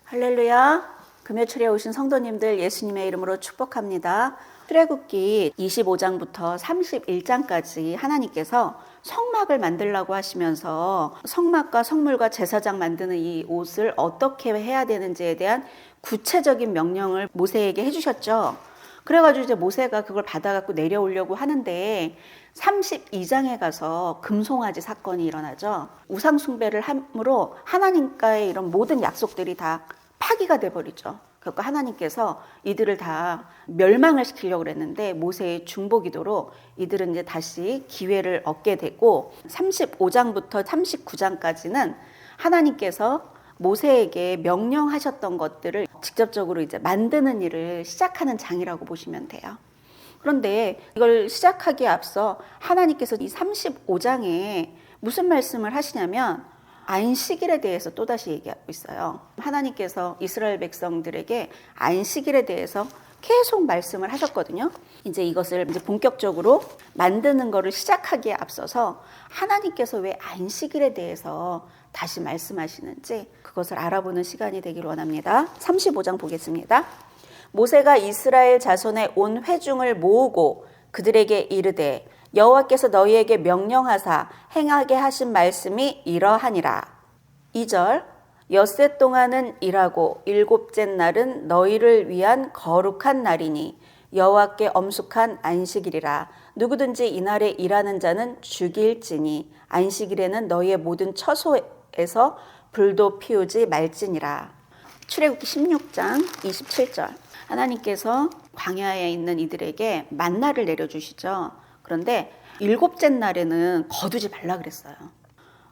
할렐루야. 금요철에 오신 성도님들 예수님의 이름으로 축복합니다. 출애굽기 25장부터 31장까지 하나님께서 성막을 만들라고 하시면서 성막과 성물과 제사장 만드는 이 옷을 어떻게 해야 되는지에 대한 구체적인 명령을 모세에게 해주셨죠. 그래가지고 이제 모세가 그걸 받아갖고 내려오려고 하는데 32장에 가서 금송아지 사건이 일어나죠. 우상 숭배를 함으로 하나님과의 이런 모든 약속들이 다 파기가 돼버리죠. 그러니까 하나님께서 이들을 다 멸망을 시키려고 그랬는데 모세의 중보기도로 이들은 이제 다시 기회를 얻게 되고 35장부터 39장까지는 하나님께서 모세에게 명령하셨던 것들을 직접적으로 이제 만드는 일을 시작하는 장이라고 보시면 돼요. 그런데 이걸 시작하기에 앞서 하나님께서 이 35장에 무슨 말씀을 하시냐면 안식일에 대해서 또다시 얘기하고 있어요. 하나님께서 이스라엘 백성들에게 안식일에 대해서 계속 말씀을 하셨거든요. 이제 이것을 이제 본격적으로 만드는 것을 시작하기에 앞서서 하나님께서 왜 안식일에 대해서 다시 말씀하시는지 그것을 알아보는 시간이 되기를 원합니다. 35장 보겠습니다. 모세가 이스라엘 자손의 온 회중을 모으고 그들에게 이르되 여호와께서 너희에게 명령하사 행하게 하신 말씀이 이러하니라. 2절 엿새 동안은 일하고 일곱째 날은 너희를 위한 거룩한 날이니 여호와께 엄숙한 안식일이라. 누구든지 이날에 일하는 자는 죽일지니 안식일에는 너희의 모든 처소에서 불도 피우지 말지니라. 출애굽기 16장 27절 하나님께서 광야에 있는 이들에게 만나를 내려주시죠. 그런데 일곱째 날에는 거두지 말라 그랬어요.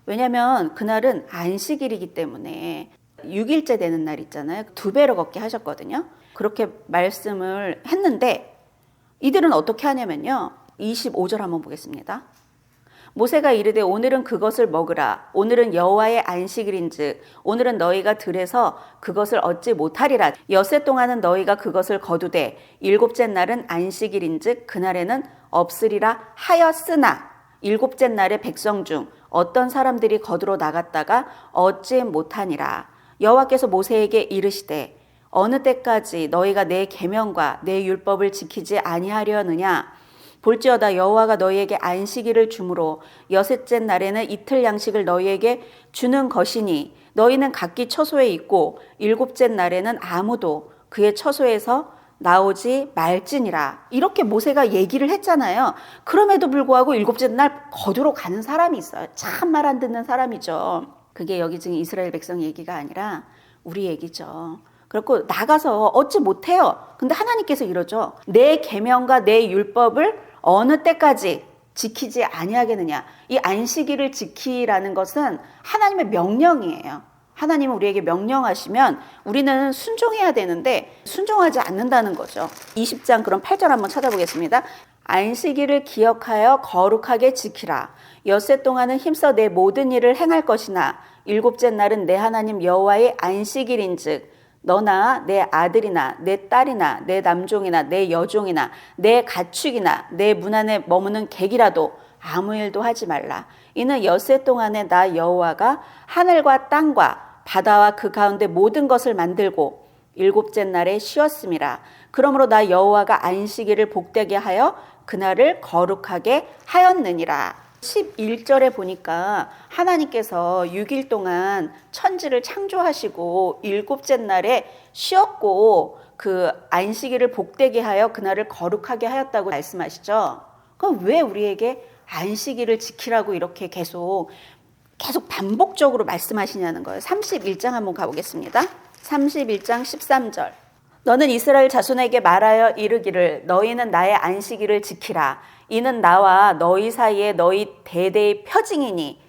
왜냐하면 그날은 안식일이기 때문에 6일째 되는 날 있잖아요. 2배로 걷게 하셨거든요. 그렇게 말씀을 했는데 이들은 어떻게 하냐면요. 25절 한번 보겠습니다. 모세가 이르되 오늘은 그것을 먹으라. 오늘은 여호와의 안식일인즉 오늘은 너희가 들에서 그것을 얻지 못하리라. 엿새 동안은 너희가 그것을 거두되 일곱째 날은 안식일인즉 그날에는 없으리라 하였으나 일곱째 날에 백성 중 어떤 사람들이 거두러 나갔다가 얻지 못하니라. 여호와께서 모세에게 이르시되 어느 때까지 너희가 내 계명과 내 율법을 지키지 아니하려느냐. 볼지어다 여호와가 너희에게 안식일을 주므로 여섯째 날에는 이틀 양식을 너희에게 주는 것이니 너희는 각기 처소에 있고 일곱째 날에는 아무도 그의 처소에서 나오지 말지니라. 이렇게 모세가 얘기를 했잖아요. 그럼에도 불구하고 일곱째 날 거두러 가는 사람이 있어요. 참 말 안 듣는 사람이죠. 그게 여기 지금 이스라엘 백성 얘기가 아니라 우리 얘기죠. 그렇고 나가서 얻지 못해요. 근데 하나님께서 이러죠. 내 계명과 내 율법을 어느 때까지 지키지 아니하겠느냐. 이 안식일을 지키라는 것은 하나님의 명령이에요. 하나님은 우리에게 명령하시면 우리는 순종해야 되는데 순종하지 않는다는 거죠. 20장 그럼 8절 한번 찾아보겠습니다. 안식일을 기억하여 거룩하게 지키라. 엿새 동안은 힘써 내 모든 일을 행할 것이나 일곱째 날은 내 하나님 여호와의 안식일인즉 너나 내 아들이나 내 딸이나 내 남종이나 내 여종이나 내 가축이나 내 문 안에 머무는 객이라도 아무 일도 하지 말라. 이는 엿새 동안에 나 여호와가 하늘과 땅과 바다와 그 가운데 모든 것을 만들고 일곱째 날에 쉬었음이라. 그러므로 나 여호와가 안식일을 복되게 하여 그날을 거룩하게 하였느니라. 11절에 보니까 하나님께서 6일 동안 천지를 창조하시고 일곱째 날에 쉬었고 그 안식일을 복되게 하여 그날을 거룩하게 하였다고 말씀하시죠. 그럼 왜 우리에게 안식일을 지키라고 이렇게 계속 반복적으로 말씀하시냐는 거예요. 31장 한번 가보겠습니다. 31장 13절 너는 이스라엘 자손에게 말하여 이르기를 너희는 나의 안식일을 지키라. 이는 나와 너희 사이에 너희 대대의 표징이니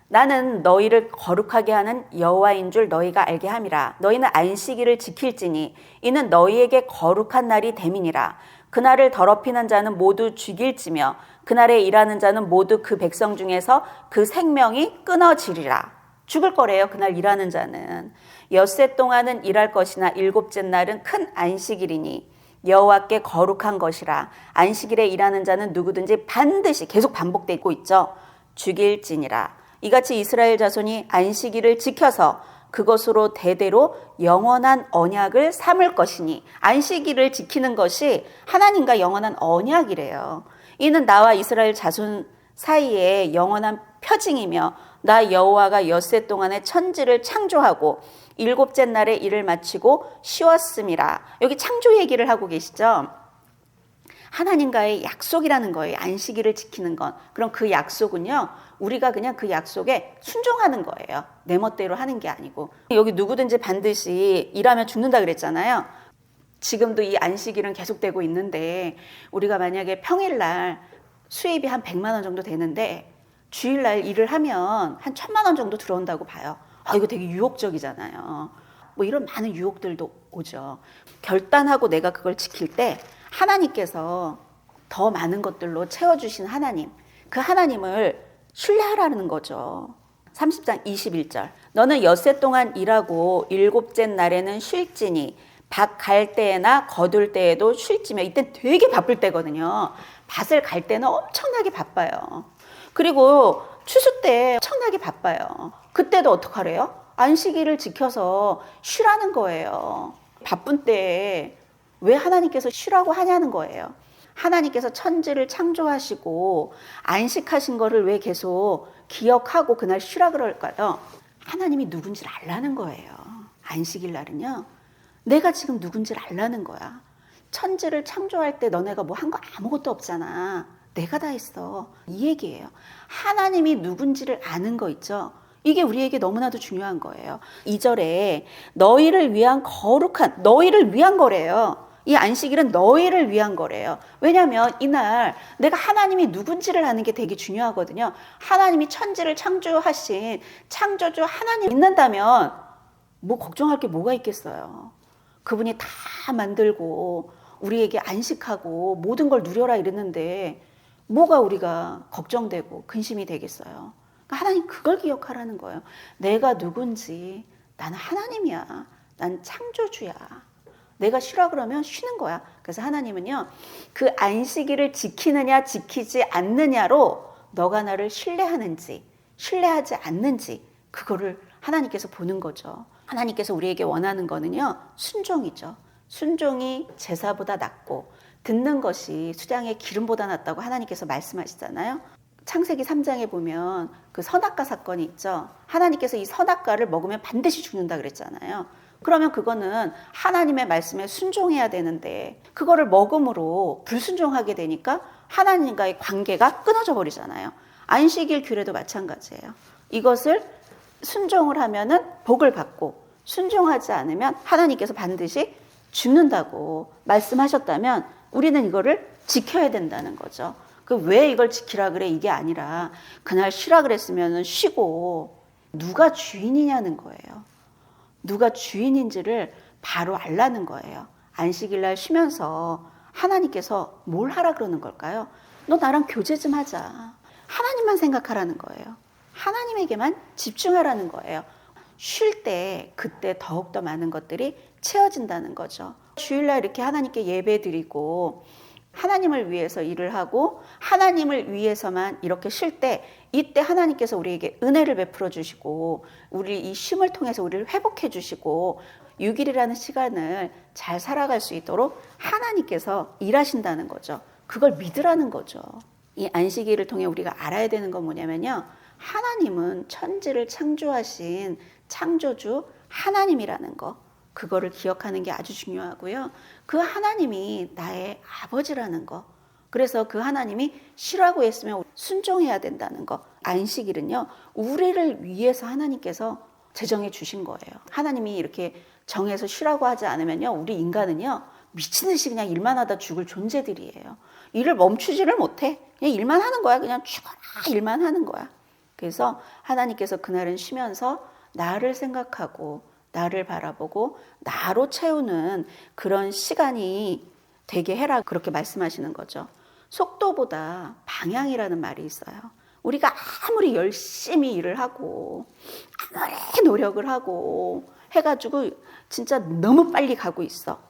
나는 너희를 거룩하게 하는 여호와인 줄 너희가 알게 함이라. 너희는 안식일을 지킬지니 이는 너희에게 거룩한 날이 됨이니라. 그날을 더럽히는 자는 모두 죽일지며 그날에 일하는 자는 모두 그 백성 중에서 그 생명이 끊어지리라. 죽을 거래요. 그날 일하는 자는. 엿새 동안은 일할 것이나 일곱째 날은 큰 안식일이니 여호와께 거룩한 것이라. 안식일에 일하는 자는 누구든지 반드시 계속 반복되고 있죠. 죽일지니라. 이같이 이스라엘 자손이 안식일을 지켜서 그것으로 대대로 영원한 언약을 삼을 것이니. 안식일을 지키는 것이 하나님과 영원한 언약이래요. 이는 나와 이스라엘 자손 사이에 영원한 표징이며 나 여호와가 엿새 동안에 천지를 창조하고 일곱째 날에 일을 마치고 쉬었음이라. 여기 창조 얘기를 하고 계시죠. 하나님과의 약속이라는 거예요. 안식일을 지키는 건. 그럼 그 약속은요, 우리가 그냥 그 약속에 순종하는 거예요. 내 멋대로 하는 게 아니고. 여기 누구든지 반드시 일하면 죽는다 그랬잖아요. 지금도 이 안식일은 계속되고 있는데 우리가 만약에 평일날 수입이 한 100만 원 정도 되는데 주일날 일을 하면 한 1000만 원 정도 들어온다고 봐요. 이거 되게 유혹적이잖아요. 뭐 이런 많은 유혹들도 오죠. 결단하고 내가 그걸 지킬 때 하나님께서 더 많은 것들로 채워주신 하나님, 그 하나님을 신뢰하라는 거죠. 30장 21절. 너는 엿새 동안 일하고 일곱째 날에는 쉴지니 밭 갈 때나 거둘 때에도 쉴지며. 이때 되게 바쁠 때거든요. 밭을 갈 때는 엄청나게 바빠요. 그리고 추수 때 엄청나게 바빠요. 그때도 어떡하래요? 안식일을 지켜서 쉬라는 거예요. 바쁜 때에 왜 하나님께서 쉬라고 하냐는 거예요. 하나님께서 천지를 창조하시고 안식하신 거를 왜 계속 기억하고 그날 쉬라 그럴까요? 하나님이 누군지를 알라는 거예요. 안식일 날은요, 내가 지금 누군지를 알라는 거야. 천지를 창조할 때 너네가 뭐 한 거 아무것도 없잖아. 내가 다 했어. 이 얘기예요. 하나님이 누군지를 아는 거 있죠. 이게 우리에게 너무나도 중요한 거예요. 2절에 너희를 위한 거룩한, 너희를 위한 거래요. 이 안식일은 너희를 위한 거래요. 왜냐하면 이날 내가 하나님이 누군지를 아는 게 되게 중요하거든요. 하나님이 천지를 창조하신 창조주 하나님 믿는다면 뭐 걱정할 게 뭐가 있겠어요. 그분이 다 만들고 우리에게 안식하고 모든 걸 누려라 이랬는데 뭐가 우리가 걱정되고 근심이 되겠어요. 그러니까 하나님 그걸 기억하라는 거예요. 내가 누군지, 나는 하나님이야. 난 창조주야. 내가 쉬라 그러면 쉬는 거야. 그래서 하나님은요, 그 안식일을 지키느냐 지키지 않느냐로 너가 나를 신뢰하는지 신뢰하지 않는지 그거를 하나님께서 보는 거죠. 하나님께서 우리에게 원하는 거는요, 순종이죠. 순종이 제사보다 낫고 듣는 것이 수장의 기름보다 낫다고 하나님께서 말씀하시잖아요. 창세기 3장에 보면 그 선악과 사건이 있죠. 하나님께서 이 선악과를 먹으면 반드시 죽는다 그랬잖아요. 그러면 그거는 하나님의 말씀에 순종해야 되는데 그거를 먹음으로 불순종하게 되니까 하나님과의 관계가 끊어져 버리잖아요. 안식일 규례도 마찬가지예요. 이것을 순종을 하면은 복을 받고 순종하지 않으면 하나님께서 반드시 죽는다고 말씀하셨다면 우리는 이거를 지켜야 된다는 거죠. 그 왜 이걸 지키라 그래 이게 아니라 그날 쉬라 그랬으면 쉬고 누가 주인이냐는 거예요. 누가 주인인지를 바로 알라는 거예요. 안식일 날 쉬면서 하나님께서 뭘 하라 그러는 걸까요? 너 나랑 교제 좀 하자. 하나님만 생각하라는 거예요. 하나님에게만 집중하라는 거예요. 쉴 때 그때 더욱더 많은 것들이 채워진다는 거죠. 주일날 이렇게 하나님께 예배 드리고 하나님을 위해서 일을 하고 하나님을 위해서만 이렇게 쉴 때 이때 하나님께서 우리에게 은혜를 베풀어 주시고 우리 이 쉼을 통해서 우리를 회복해 주시고 6일이라는 시간을 잘 살아갈 수 있도록 하나님께서 일하신다는 거죠. 그걸 믿으라는 거죠. 이 안식일을 통해 우리가 알아야 되는 건 뭐냐면요. 하나님은 천지를 창조하신 창조주 하나님이라는 거. 그거를 기억하는 게 아주 중요하고요. 그 하나님이 나의 아버지라는 거. 그래서 그 하나님이 쉬라고 했으면 순종해야 된다는 거. 안식일은요. 우리를 위해서 하나님께서 제정해 주신 거예요. 하나님이 이렇게 정해서 쉬라고 하지 않으면요. 우리 인간은요. 미친 듯이 그냥 일만 하다 죽을 존재들이에요. 일을 멈추지를 못해. 그냥 일만 하는 거야. 그냥 죽어라 일만 하는 거야. 그래서 하나님께서 그날은 쉬면서 나를 생각하고 나를 바라보고 나로 채우는 그런 시간이 되게 해라 그렇게 말씀하시는 거죠. 속도보다 방향이라는 말이 있어요. 우리가 아무리 열심히 일을 하고 아무리 노력을 하고 해가지고 진짜 너무 빨리 가고 있어.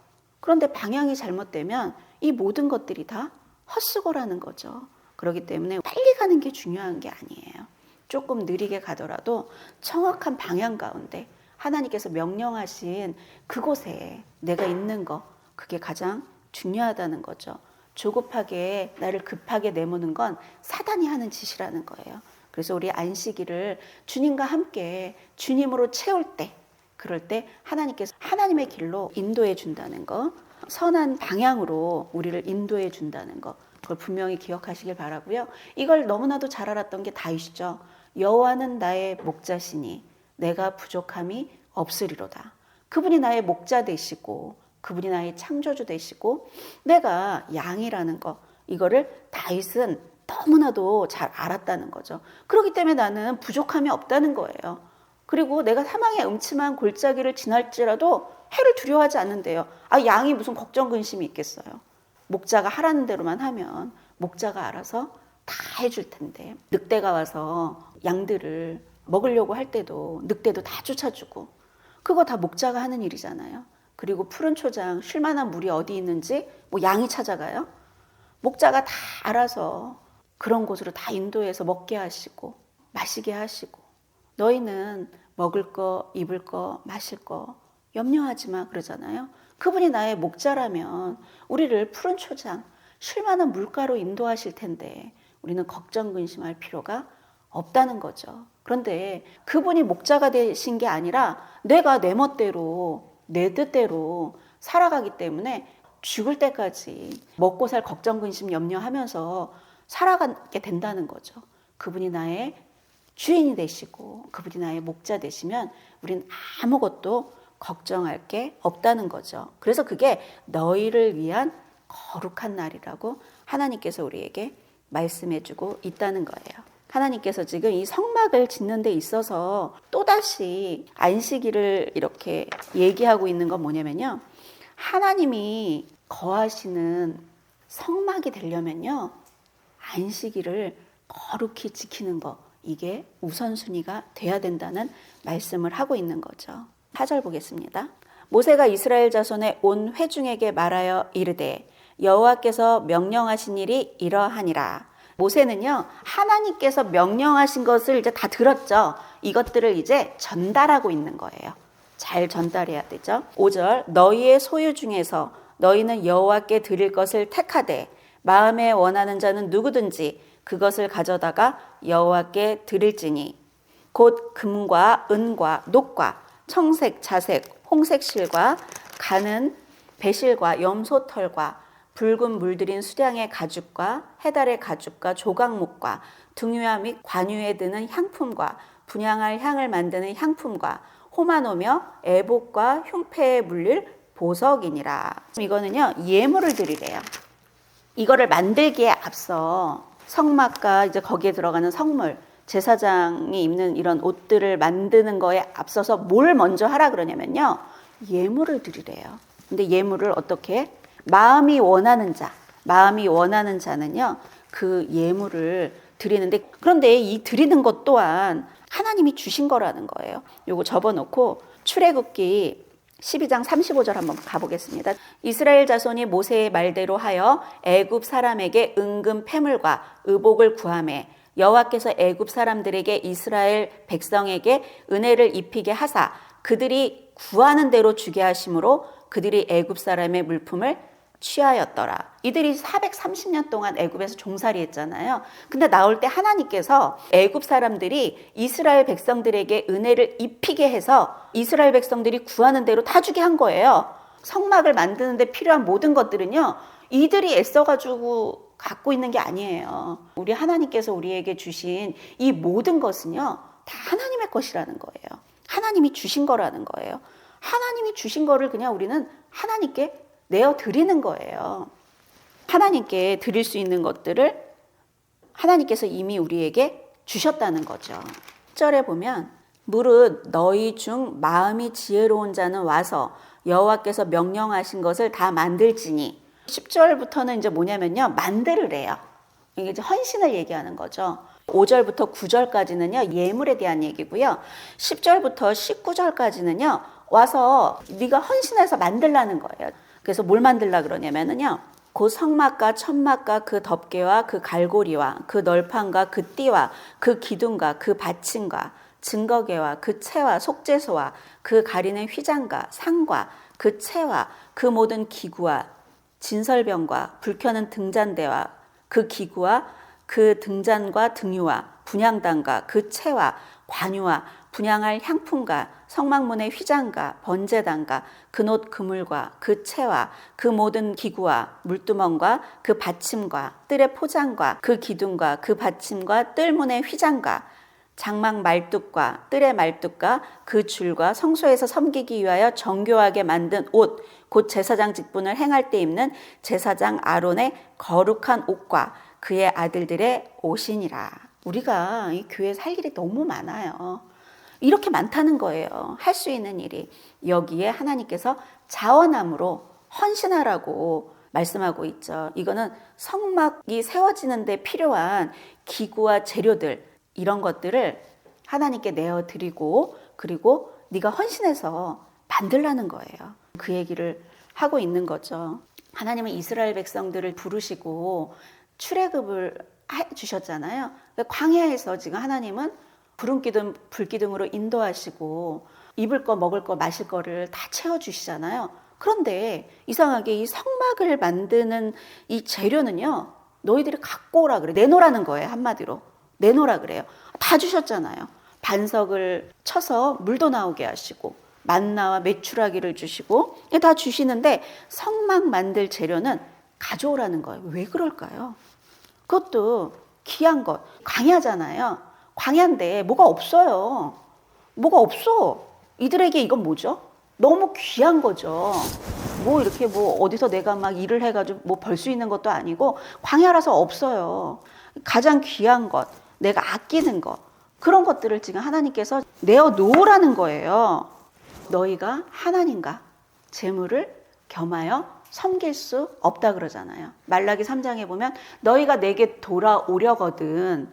그런데 방향이 잘못되면 이 모든 것들이 다 헛수고라는 거죠. 그렇기 때문에 빨리 가는 게 중요한 게 아니에요. 조금 느리게 가더라도 정확한 방향 가운데 하나님께서 명령하신 그곳에 내가 있는 거, 그게 가장 중요하다는 거죠. 조급하게 나를 급하게 내모는 건 사단이 하는 짓이라는 거예요. 그래서 우리 안식일을 주님과 함께 주님으로 채울 때, 그럴 때 하나님께서 하나님의 길로 인도해 준다는 거, 선한 방향으로 우리를 인도해 준다는 거, 그걸 분명히 기억하시길 바라고요. 이걸 너무나도 잘 알았던 게 다윗이죠. 여호와는 나의 목자시니 내가 부족함이 없으리로다. 그분이 나의 목자 되시고 그분이 나의 창조주 되시고 내가 양이라는 거, 이거를 다윗은 너무나도 잘 알았다는 거죠. 그렇기 때문에 나는 부족함이 없다는 거예요. 그리고 내가 사망의 음침한 골짜기를 지날지라도 해를 두려워하지 않는데요. 양이 무슨 걱정 근심이 있겠어요. 목자가 하라는 대로만 하면 목자가 알아서 다 해줄 텐데, 늑대가 와서 양들을 먹으려고 할 때도 늑대도 다 쫓아주고, 그거 다 목자가 하는 일이잖아요. 그리고 푸른 초장 쉴 만한 물이 어디 있는지 양이 찾아가요. 목자가 다 알아서 그런 곳으로 다 인도해서 먹게 하시고 마시게 하시고, 너희는 먹을 거, 입을 거, 마실 거 염려하지 마 그러잖아요. 그분이 나의 목자라면 우리를 푸른 초장, 쉴 만한 물가로 인도하실 텐데 우리는 걱정 근심할 필요가 없다는 거죠. 그런데 그분이 목자가 되신 게 아니라 내가 내 멋대로, 내 뜻대로 살아가기 때문에 죽을 때까지 먹고 살 걱정 근심 염려하면서 살아가게 된다는 거죠. 그분이 나의 주인이 되시고 그분이 나의 목자 되시면 우린 아무것도 걱정할 게 없다는 거죠. 그래서 그게 너희를 위한 거룩한 날이라고 하나님께서 우리에게 말씀해주고 있다는 거예요. 하나님께서 지금 이 성막을 짓는 데 있어서 또다시 안식일을 이렇게 얘기하고 있는 건 뭐냐면요. 하나님이 거하시는 성막이 되려면요, 안식일을 거룩히 지키는 거, 이게 우선순위가 돼야 된다는 말씀을 하고 있는 거죠. 4절 보겠습니다. 모세가 이스라엘 자손의 온 회중에게 말하여 이르되 여호와께서 명령하신 일이 이러하니라. 모세는요, 하나님께서 명령하신 것을 이제 다 들었죠. 이것들을 이제 전달하고 있는 거예요. 잘 전달해야 되죠. 5절, 너희의 소유 중에서 너희는 여호와께 드릴 것을 택하되 마음에 원하는 자는 누구든지 그것을 가져다가 여호와께 드릴지니 곧 금과 은과 녹과 청색, 자색, 홍색 실과 가는 배실과 염소털과 붉은 물들인 수량의 가죽과 해달의 가죽과 조각목과 등유화 및 관유에 드는 향품과 분향할 향을 만드는 향품과 호마노며 애복과 흉패에 물릴 보석이니라. 이거는요, 예물을 드리래요. 이거를 만들기에 앞서 성막과 이제 거기에 들어가는 성물, 제사장이 입는 이런 옷들을 만드는 거에 앞서서 뭘 먼저 하라 그러냐면요, 예물을 드리래요. 근데 예물을 어떻게? 마음이 원하는 자는요, 그 예물을 드리는데, 그런데 이 드리는 것 또한 하나님이 주신 거라는 거예요. 요거 접어놓고 출애굽기 12장 35절 한번 가보겠습니다. 이스라엘 자손이 모세의 말대로 하여 애굽 사람에게 은금 패물과 의복을 구하매 여호와께서 애굽 사람들에게 이스라엘 백성에게 은혜를 입히게 하사 그들이 구하는 대로 주게 하심으로 그들이 애굽 사람의 물품을 취하였더라. 이들이 430년 동안 애굽에서 종살이 했잖아요. 근데 나올 때 하나님께서 애굽 사람들이 이스라엘 백성들에게 은혜를 입히게 해서 이스라엘 백성들이 구하는 대로 다 주게 한 거예요. 성막을 만드는 데 필요한 모든 것들은요, 이들이 애써가지고 갖고 있는 게 아니에요. 우리 하나님께서 우리에게 주신 이 모든 것은요, 다 하나님의 것이라는 거예요. 하나님이 주신 거라는 거예요. 하나님이 주신 거를 그냥 우리는 하나님께 내어 드리는 거예요. 하나님께 드릴 수 있는 것들을 하나님께서 이미 우리에게 주셨다는 거죠. 10절에 보면 무릇 너희 중 마음이 지혜로운 자는 와서 여호와께서 명령하신 것을 다 만들지니, 10절부터는 이제 뭐냐면요, 만들으래요. 이게 이제 헌신을 얘기하는 거죠. 5절부터 9절까지는요, 예물에 대한 얘기고요. 10절부터 19절까지는요, 와서 네가 헌신해서 만들라는 거예요. 그래서 뭘 만들라 그러냐면요, 그 성막과 천막과 그 덮개와 그 갈고리와 그 널판과 그 띠와 그 기둥과 그 받침과 증거계와 그 채와 속죄소와 그 가리는 휘장과 상과 그 채와 그 모든 기구와 진설병과 불켜는 등잔대와 그 기구와 그 등잔과 등유와 분향단과 그 채와 관유와 분향할 향품과 성막문의 휘장과 번제단과 그놋 그물과 그 채와 그 모든 기구와 물두멍과 그 받침과 뜰의 포장과 그 기둥과 그 받침과 뜰문의 휘장과 장막 말뚝과 뜰의 말뚝과 그 줄과 성소에서 섬기기 위하여 정교하게 만든 옷, 곧 제사장 직분을 행할 때 입는 제사장 아론의 거룩한 옷과 그의 아들들의 옷이니라. 우리가 이 교회에서 할 일이 너무 많아요. 이렇게 많다는 거예요. 할 수 있는 일이. 여기에 하나님께서 자원함으로 헌신하라고 말씀하고 있죠. 이거는 성막이 세워지는 데 필요한 기구와 재료들, 이런 것들을 하나님께 내어드리고, 그리고 네가 헌신해서 만들라는 거예요. 그 얘기를 하고 있는 거죠. 하나님은 이스라엘 백성들을 부르시고 출애굽을 해주셨잖아요. 광야에서 지금 하나님은 구름기둥, 불기둥으로 인도하시고 입을 거, 먹을 거, 마실 거를 다 채워주시잖아요. 그런데 이상하게 이 성막을 만드는 이 재료는요, 너희들이 갖고 오라 그래. 내놓으라는 거예요. 한마디로. 내놓으라 그래요. 다 주셨잖아요. 반석을 쳐서 물도 나오게 하시고 만나와 메추라기를 주시고 다 주시는데 성막 만들 재료는 가져오라는 거예요. 왜 그럴까요? 그것도 귀한 것. 광야잖아요. 광야인데 뭐가 없어요. 뭐가 없어. 이들에게 이건 뭐죠? 너무 귀한 거죠. 뭐 이렇게 뭐 어디서 내가 막 일을 해가지고 뭐 벌 수 있는 것도 아니고 광야라서 없어요. 가장 귀한 것, 내가 아끼는 것, 그런 것들을 지금 하나님께서 내어놓으라는 거예요. 너희가 하나님과 재물을 겸하여 섬길 수 없다 그러잖아요. 말라기 3장에 보면 너희가 내게 돌아오려거든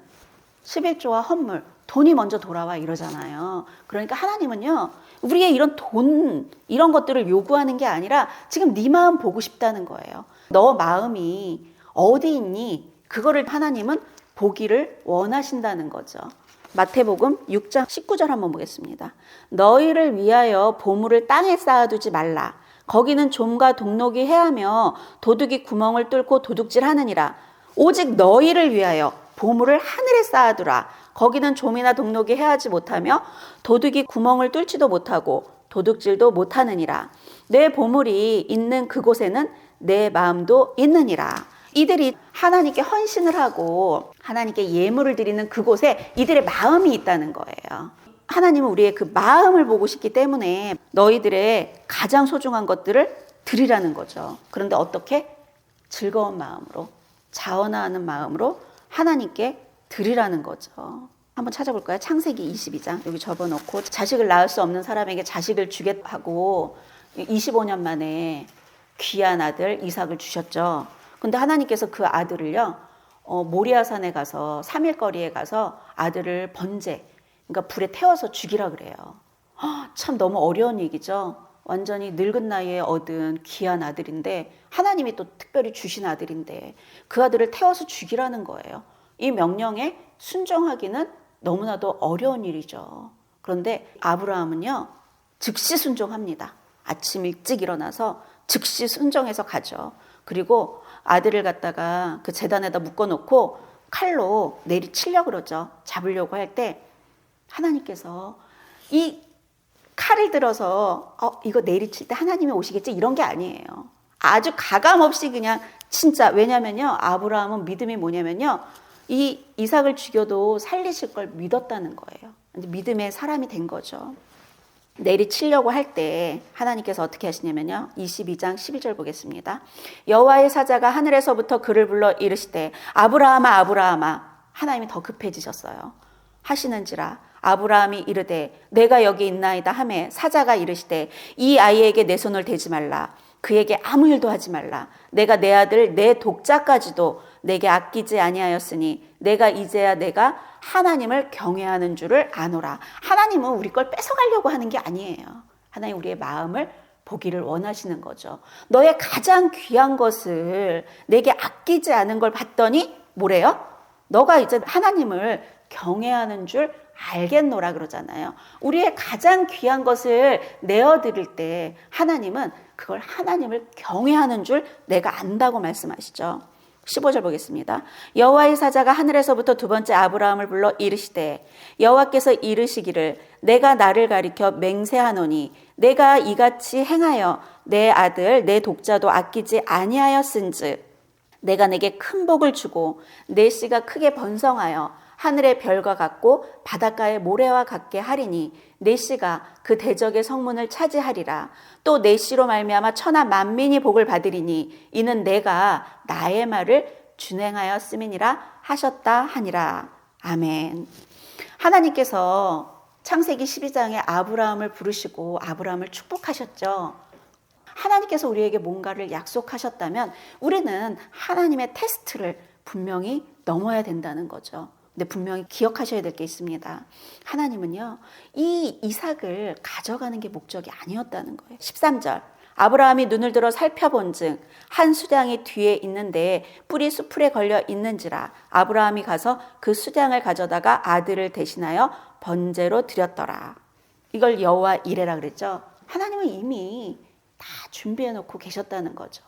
11조와 헌물, 돈이 먼저 돌아와 이러잖아요. 그러니까 하나님은요, 우리의 이런 돈, 이런 것들을 요구하는 게 아니라 지금 네 마음 보고 싶다는 거예요. 너 마음이 어디 있니? 그거를 하나님은 보기를 원하신다는 거죠. 마태복음 6장 19절 한번 보겠습니다. 너희를 위하여 보물을 땅에 쌓아두지 말라. 거기는 좀과 동록이 해하며 도둑이 구멍을 뚫고 도둑질하느니라. 오직 너희를 위하여 보물을 하늘에 쌓아두라. 거기는 좀이나 동록이 해하지 못하며 도둑이 구멍을 뚫지도 못하고 도둑질도 못하느니라. 내 보물이 있는 그곳에는 내 마음도 있느니라. 이들이 하나님께 헌신을 하고 하나님께 예물을 드리는 그곳에 이들의 마음이 있다는 거예요. 하나님은 우리의 그 마음을 보고 싶기 때문에 너희들의 가장 소중한 것들을 드리라는 거죠. 그런데 어떻게? 즐거운 마음으로, 자원하는 마음으로 하나님께 드리라는 거죠. 한번 찾아볼까요? 창세기 22장 여기 접어놓고 자식을 낳을 수 없는 사람에게 자식을 주겠다고 하고 25년 만에 귀한 아들 이삭을 주셨죠. 근데 하나님께서 그 아들을요, 모리아산에 가서 3일 거리에 가서 아들을 번제, 그러니까 불에 태워서 죽이라 그래요. 참 너무 어려운 얘기죠. 완전히 늙은 나이에 얻은 귀한 아들인데 하나님이 또 특별히 주신 아들인데 그 아들을 태워서 죽이라는 거예요. 이 명령에 순종하기는 너무나도 어려운 일이죠. 그런데 아브라함은요, 즉시 순종합니다. 아침 일찍 일어나서 즉시 순종해서 가죠. 그리고 아들을 갖다가 그 제단에다 묶어놓고 칼로 내리치려고 그러죠. 잡으려고 할 때 하나님께서 이 칼을 들어서 이거 내리칠 때 하나님이 오시겠지 이런 게 아니에요. 아주 가감없이 그냥 진짜, 왜냐면요, 아브라함은 믿음이 뭐냐면요, 이 이삭을 죽여도 살리실 걸 믿었다는 거예요. 믿음의 사람이 된 거죠. 내리치려고 할 때 하나님께서 어떻게 하시냐면요, 22장 11절 보겠습니다. 여호와의 사자가 하늘에서부터 그를 불러 이르시되 아브라함아 아브라함아. 하나님이 더 급해지셨어요. 하시는지라 아브라함이 이르되 내가 여기 있나이다 하매 사자가 이르시되 이 아이에게 내 손을 대지 말라. 그에게 아무 일도 하지 말라. 내가 내 아들 내 독자까지도 내게 아끼지 아니하였으니 내가 이제야 내가 하나님을 경외하는 줄을 아노라. 하나님은 우리 걸 뺏어가려고 하는 게 아니에요. 하나님 우리의 마음을 보기를 원하시는 거죠. 너의 가장 귀한 것을 내게 아끼지 않은 걸 봤더니 뭐래요? 너가 이제 하나님을 경외하는 줄 알겠노라 그러잖아요. 우리의 가장 귀한 것을 내어드릴 때 하나님은 그걸 하나님을 경외하는 줄 내가 안다고 말씀하시죠. 15절 보겠습니다. 여호와의 사자가 하늘에서부터 두 번째 아브라함을 불러 이르시되 여호와께서 이르시기를 내가 나를 가리켜 맹세하노니 내가 이같이 행하여 내 아들 내 독자도 아끼지 아니하였은즉 내가 내게 큰 복을 주고 내 씨가 크게 번성하여 하늘의 별과 같고 바닷가의 모래와 같게 하리니 내 씨가 그 대적의 성문을 차지하리라. 또 내 씨로 말미암아 천하 만민이 복을 받으리니 이는 내가 나의 말을 준행하였음이니라 하셨다 하니라. 아멘. 하나님께서 창세기 12장에 아브라함을 부르시고 아브라함을 축복하셨죠. 하나님께서 우리에게 뭔가를 약속하셨다면 우리는 하나님의 테스트를 분명히 넘어야 된다는 거죠. 근데 분명히 기억하셔야 될 게 있습니다. 하나님은요, 이 이삭을 가져가는 게 목적이 아니었다는 거예요. 13절. 아브라함이 눈을 들어 살펴본즉 한 수량이 뒤에 있는데 뿔이 수풀에 걸려 있는지라 아브라함이 가서 그 수량을 가져다가 아들을 대신하여 번제로 드렸더라. 이걸 여호와 이레라 그랬죠. 하나님은 이미 다 준비해 놓고 계셨다는 거죠.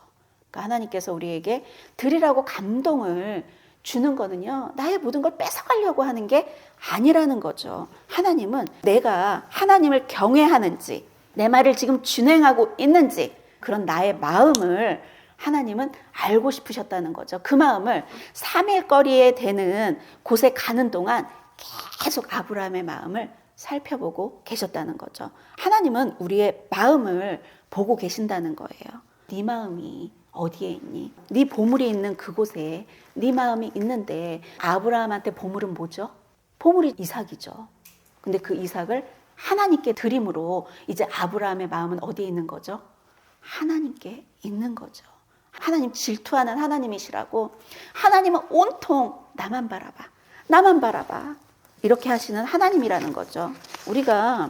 그러니까 하나님께서 우리에게 드리라고 감동을 주는 거는요, 나의 모든 걸 뺏어가려고 하는 게 아니라는 거죠. 하나님은 내가 하나님을 경외하는지, 내 말을 지금 준행하고 있는지, 그런 나의 마음을 하나님은 알고 싶으셨다는 거죠. 그 마음을 3일 거리에 되는 곳에 가는 동안 계속 아브라함의 마음을 살펴보고 계셨다는 거죠. 하나님은 우리의 마음을 보고 계신다는 거예요. 네 마음이 어디에 있니? 네 보물이 있는 그곳에 네 마음이 있는데 아브라함한테 보물은 뭐죠? 보물이 이삭이죠. 근데 그 이삭을 하나님께 드림으로 이제 아브라함의 마음은 어디에 있는 거죠? 하나님께 있는 거죠. 하나님 질투하는 하나님이시라고. 하나님은 온통 나만 바라봐. 나만 바라봐. 이렇게 하시는 하나님이라는 거죠. 우리가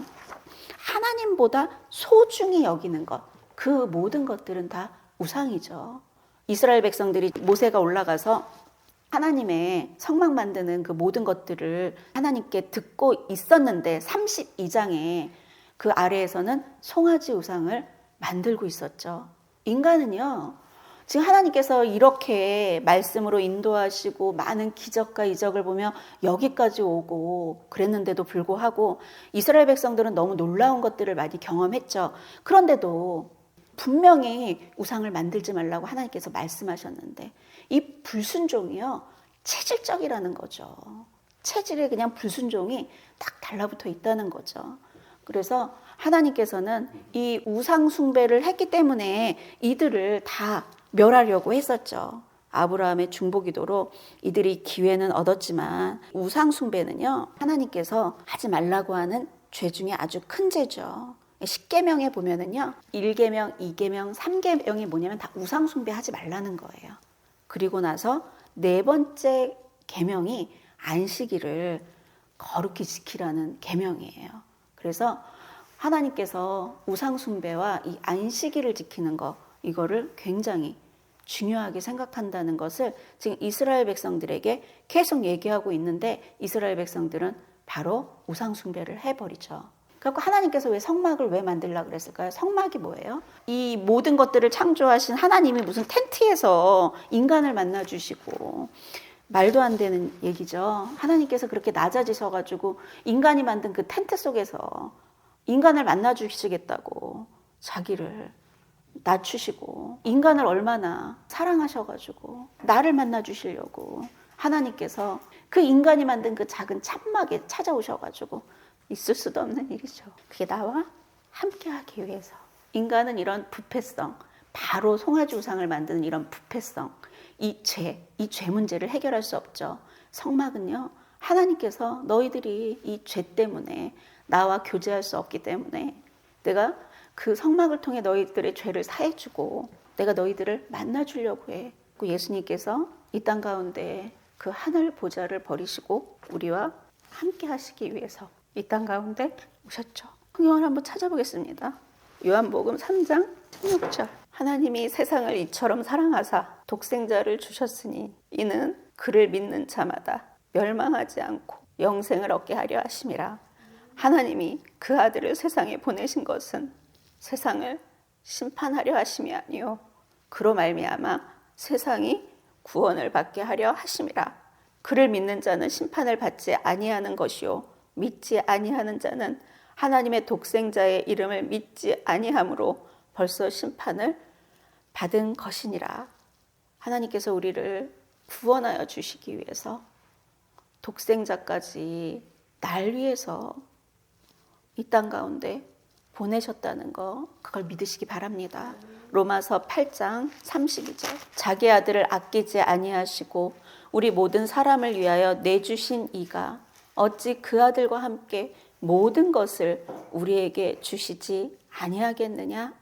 하나님보다 소중히 여기는 것, 그 모든 것들은 다 우상이죠. 이스라엘 백성들이 모세가 올라가서 하나님의 성막 만드는 그 모든 것들을 하나님께 듣고 있었는데 32장에 그 아래에서는 송아지 우상을 만들고 있었죠. 인간은요, 지금 하나님께서 이렇게 말씀으로 인도하시고 많은 기적과 이적을 보며 여기까지 오고 그랬는데도 불구하고 이스라엘 백성들은 너무 놀라운 것들을 많이 경험했죠. 그런데도 분명히 우상을 만들지 말라고 하나님께서 말씀하셨는데 이 불순종이요, 체질적이라는 거죠. 체질에 그냥 불순종이 딱 달라붙어 있다는 거죠. 그래서 하나님께서는 이 우상 숭배를 했기 때문에 이들을 다 멸하려고 했었죠. 아브라함의 중보기도로 이들이 기회는 얻었지만 우상 숭배는요, 하나님께서 하지 말라고 하는 죄 중에 아주 큰 죄죠. 10계명에 보면은요, 1계명, 2계명, 3계명이 뭐냐면 다 우상 숭배하지 말라는 거예요. 그리고 나서 네 번째 계명이 안식일을 거룩히 지키라는 계명이에요. 그래서 하나님께서 우상 숭배와 이 안식일을 지키는 거, 이거를 굉장히 중요하게 생각한다는 것을 지금 이스라엘 백성들에게 계속 얘기하고 있는데 이스라엘 백성들은 바로 우상 숭배를 해버리죠. 그래서 하나님께서 성막을 왜 만들려고 그랬을까요? 성막이 뭐예요? 이 모든 것들을 창조하신 하나님이 무슨 텐트에서 인간을 만나주시고, 말도 안 되는 얘기죠. 하나님께서 그렇게 낮아지셔가지고 인간이 만든 그 텐트 속에서 인간을 만나주시겠다고 자기를 낮추시고, 인간을 얼마나 사랑하셔가지고 나를 만나주시려고 하나님께서 그 인간이 만든 그 작은 참막에 찾아오셔가지고, 있을 수도 없는 일이죠. 그게 나와 함께하기 위해서. 인간은 이런 부패성, 바로 송아지 우상을 만드는 이런 부패성, 이 죄 문제를 해결할 수 없죠. 성막은요, 하나님께서 너희들이 이 죄 때문에 나와 교제할 수 없기 때문에 내가 그 성막을 통해 너희들의 죄를 사해주고 내가 너희들을 만나주려고 해. 예수님께서 이 땅 가운데 그 하늘 보좌를 버리시고 우리와 함께 하시기 위해서 이 땅 가운데 오셨죠. 성경을 한번 찾아보겠습니다. 요한복음 3장 16절. 하나님이 세상을 이처럼 사랑하사 독생자를 주셨으니 이는 그를 믿는 자마다 멸망하지 않고 영생을 얻게 하려 하심이라. 하나님이 그 아들을 세상에 보내신 것은 세상을 심판하려 하심이 아니요 그로 말미암아 세상이 구원을 받게 하려 하심이라. 그를 믿는 자는 심판을 받지 아니하는 것이요 믿지 아니하는 자는 하나님의 독생자의 이름을 믿지 아니함으로 벌써 심판을 받은 것이니라. 하나님께서 우리를 구원하여 주시기 위해서 독생자까지 날 위해서 이 땅 가운데 보내셨다는 거, 그걸 믿으시기 바랍니다. 로마서 8장 32절. 자기 아들을 아끼지 아니하시고 우리 모든 사람을 위하여 내주신 이가 어찌 그 아들과 함께 모든 것을 우리에게 주시지 아니하겠느냐?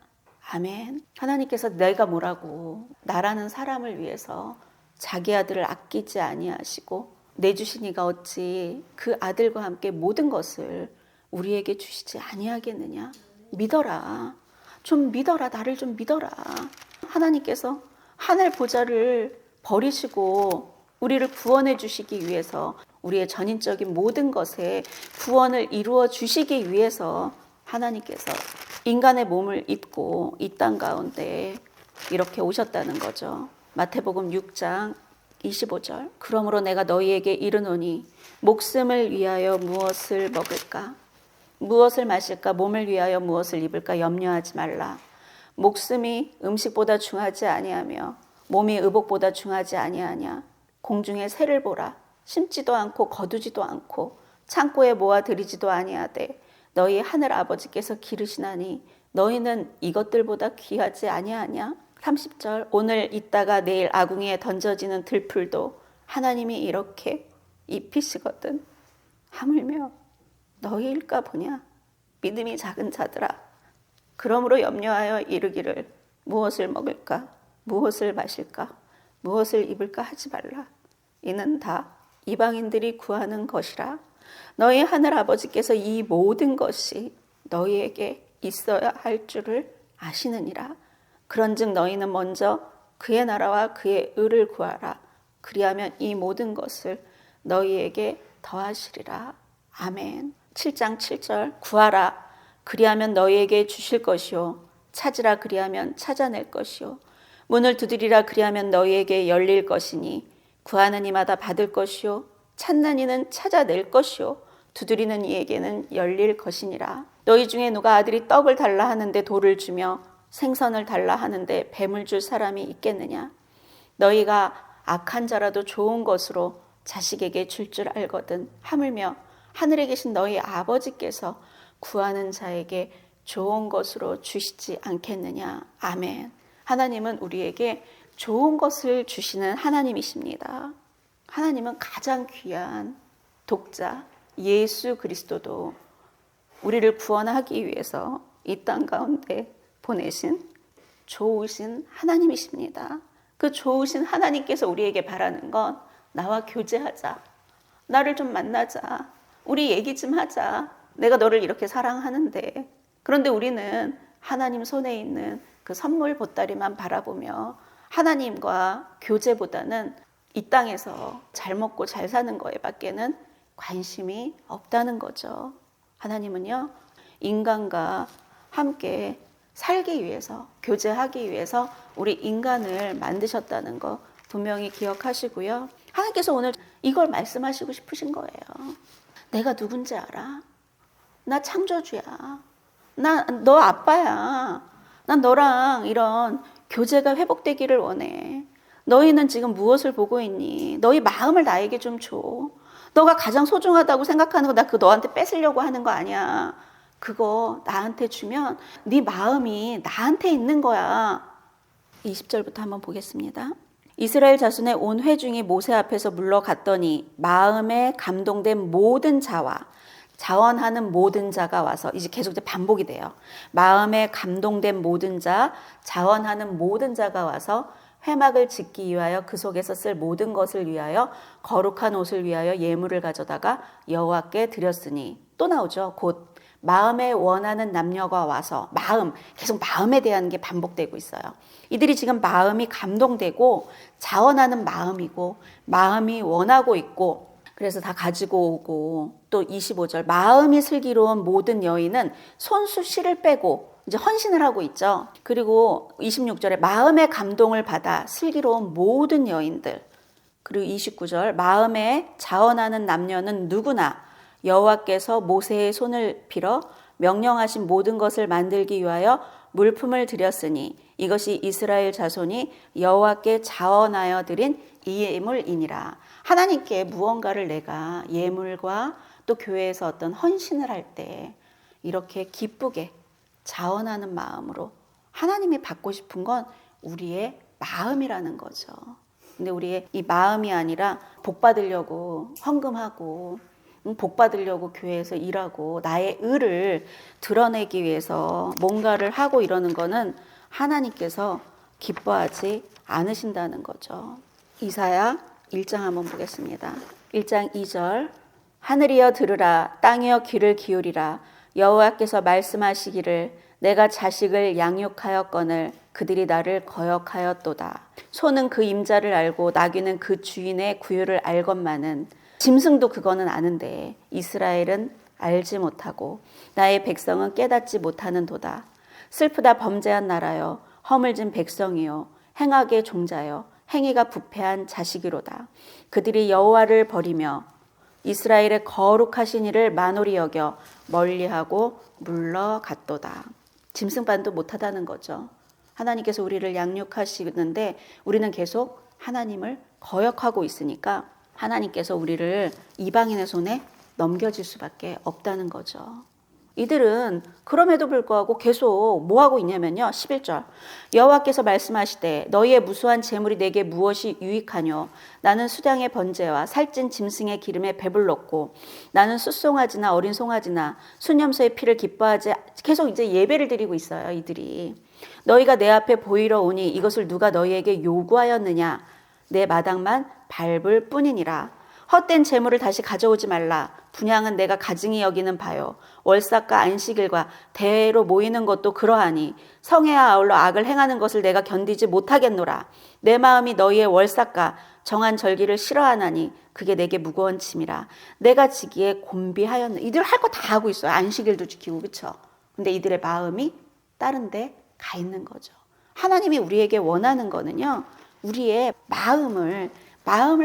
아멘. 하나님께서 내가 뭐라고 나라는 사람을 위해서 자기 아들을 아끼지 아니하시고 내주신 이가 어찌 그 아들과 함께 모든 것을 우리에게 주시지 아니하겠느냐? 믿어라. 좀 믿어라. 나를 좀 믿어라. 하나님께서 하늘 보좌를 버리시고 우리를 구원해 주시기 위해서, 우리의 전인적인 모든 것에 구원을 이루어 주시기 위해서 하나님께서 인간의 몸을 입고 이 땅 가운데 이렇게 오셨다는 거죠. 마태복음 6장 25절. 그러므로 내가 너희에게 이르노니 목숨을 위하여 무엇을 먹을까? 무엇을 마실까? 몸을 위하여 무엇을 입을까? 염려하지 말라. 목숨이 음식보다 중하지 아니하며 몸이 의복보다 중하지 아니하냐? 공중의 새를 보라. 심지도 않고 거두지도 않고 창고에 모아 들이지도 아니하되 너희 하늘 아버지께서 기르시나니 너희는 이것들보다 귀하지 아니하냐? 30절. 오늘 있다가 내일 아궁이에 던져지는 들풀도 하나님이 이렇게 입히시거든. 하물며 너희일까 보냐? 믿음이 작은 자들아. 그러므로 염려하여 이르기를 무엇을 먹을까? 무엇을 마실까? 무엇을 입을까 하지 말라. 이는 다 이방인들이 구하는 것이라. 너희 하늘 아버지께서 이 모든 것이 너희에게 있어야 할 줄을 아시느니라. 그런즉 너희는 먼저 그의 나라와 그의 의를 구하라. 그리하면 이 모든 것을 너희에게 더하시리라. 아멘. 7장 7절. 구하라. 그리하면 너희에게 주실 것이요. 찾으라. 그리하면 찾아낼 것이요. 문을 두드리라. 그리하면 너희에게 열릴 것이니 구하는 이마다 받을 것이요. 찾는 이는 찾아낼 것이요. 두드리는 이에게는 열릴 것이니라. 너희 중에 누가 아들이 떡을 달라 하는데 돌을 주며 생선을 달라 하는데 뱀을 줄 사람이 있겠느냐? 너희가 악한 자라도 좋은 것으로 자식에게 줄 줄 알거든. 하물며 하늘에 계신 너희 아버지께서 구하는 자에게 좋은 것으로 주시지 않겠느냐? 아멘. 하나님은 우리에게 좋은 것을 주시는 하나님이십니다. 하나님은 가장 귀한 독자 예수 그리스도도 우리를 구원하기 위해서 이 땅 가운데 보내신 좋으신 하나님이십니다. 그 좋으신 하나님께서 우리에게 바라는 건 나와 교제하자. 나를 좀 만나자. 우리 얘기 좀 하자. 내가 너를 이렇게 사랑하는데. 그런데 우리는 하나님 손에 있는 그 선물 보따리만 바라보며 하나님과 교제보다는 이 땅에서 잘 먹고 잘 사는 거에 밖에는 관심이 없다는 거죠. 하나님은요, 인간과 함께 살기 위해서, 교제하기 위해서 우리 인간을 만드셨다는 거 분명히 기억하시고요. 하나님께서 오늘 이걸 말씀하시고 싶으신 거예요. 내가 누군지 알아? 나 창조주야. 나 너 아빠야. 난 너랑 이런 교제가 회복되기를 원해. 너희는 지금 무엇을 보고 있니? 너희 마음을 나에게 좀 줘. 너가 가장 소중하다고 생각하는 거 나 그거 너한테 뺏으려고 하는 거 아니야. 그거 나한테 주면 네 마음이 나한테 있는 거야. 20절부터 한번 보겠습니다. 이스라엘 자손의 온 회중이 모세 앞에서 물러갔더니 마음에 감동된 모든 자와 자원하는 모든 자가 와서, 이제 계속 반복이 돼요. 마음에 감동된 모든 자, 자원하는 모든 자가 와서 회막을 짓기 위하여 그 속에서 쓸 모든 것을 위하여 거룩한 옷을 위하여 예물을 가져다가 여호와께 드렸으니, 또 나오죠. 곧 마음에 원하는 남녀가 와서, 마음, 계속 마음에 대한 게 반복되고 있어요. 이들이 지금 마음이 감동되고 자원하는 마음이고 마음이 원하고 있고, 그래서 다 가지고 오고, 또 25절 마음이 슬기로운 모든 여인은 손수 씨를 빼고 이제 헌신을 하고 있죠. 그리고 26절에 마음의 감동을 받아 슬기로운 모든 여인들, 그리고 29절 마음에 자원하는 남녀는 누구나 여호와께서 모세의 손을 빌어 명령하신 모든 것을 만들기 위하여 물품을 드렸으니 이것이 이스라엘 자손이 여호와께 자원하여 드린 예물이니라. 하나님께 무언가를 내가 예물과 또 교회에서 어떤 헌신을 할 때 이렇게 기쁘게 자원하는 마음으로 하나님이 받고 싶은 건 우리의 마음이라는 거죠. 근데 우리의 이 마음이 아니라 복 받으려고 헌금하고 복 받으려고 교회에서 일하고 나의 의를 드러내기 위해서 뭔가를 하고 이러는 거는 하나님께서 기뻐하지 않으신다는 거죠. 이사야 1장 한번 보겠습니다. 1장 2절 하늘이여 들으라 땅이여 귀를 기울이라 여호와께서 말씀하시기를 내가 자식을 양육하였거늘 그들이 나를 거역하였도다. 소는 그 임자를 알고 나귀는 그 주인의 구유를 알건만은 짐승도 그거는 아는데 이스라엘은 알지 못하고 나의 백성은 깨닫지 못하는도다. 슬프다 범죄한 나라여 허물진 백성이요 행악의 종자여 행위가 부패한 자식이로다. 그들이 여호와를 버리며 이스라엘의 거룩하신 이를 만홀히 여겨 멀리하고 물러갔도다. 짐승반도 못하다는 거죠. 하나님께서 우리를 양육하시는데 우리는 계속 하나님을 거역하고 있으니까 하나님께서 우리를 이방인의 손에 넘겨질 수밖에 없다는 거죠. 이들은 그럼에도 불구하고 계속 뭐하고 있냐면요. 11절 여호와께서 말씀하시되 너희의 무수한 재물이 내게 무엇이 유익하뇨. 나는 수량의 번제와 살찐 짐승의 기름에 배불렀고 나는 숫송아지나 어린 송아지나 순염소의 피를 기뻐하지. 계속 이제 예배를 드리고 있어요. 이들이. 너희가 내 앞에 보이러 오니 이것을 누가 너희에게 요구하였느냐. 내 마당만 밟을 뿐이니라. 헛된 재물을 다시 가져오지 말라. 분향은 내가 가증히 여기는 바요. 월삭과 안식일과 대회로 모이는 것도 그러하니 성회와 아울러 악을 행하는 것을 내가 견디지 못하겠노라. 내 마음이 너희의 월삭과 정한 절기를 싫어하나니 그게 내게 무거운 짐이라. 내가 지기에 곤비하였네. 이들 할 거 다 하고 있어요. 안식일도 지키고 그렇죠. 근데 이들의 마음이 다른 데 가 있는 거죠. 하나님이 우리에게 원하는 거는요. 우리의 마음을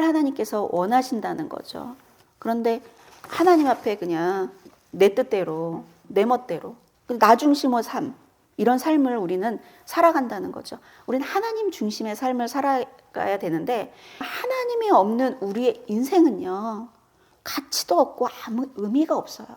하나님께서 원하신다는 거죠. 그런데 하나님 앞에 그냥 내 뜻대로, 내 멋대로, 나 중심의 삶, 이런 삶을 우리는 살아간다는 거죠. 우리는 하나님 중심의 삶을 살아가야 되는데 하나님이 없는 우리의 인생은요. 가치도 없고 아무 의미가 없어요.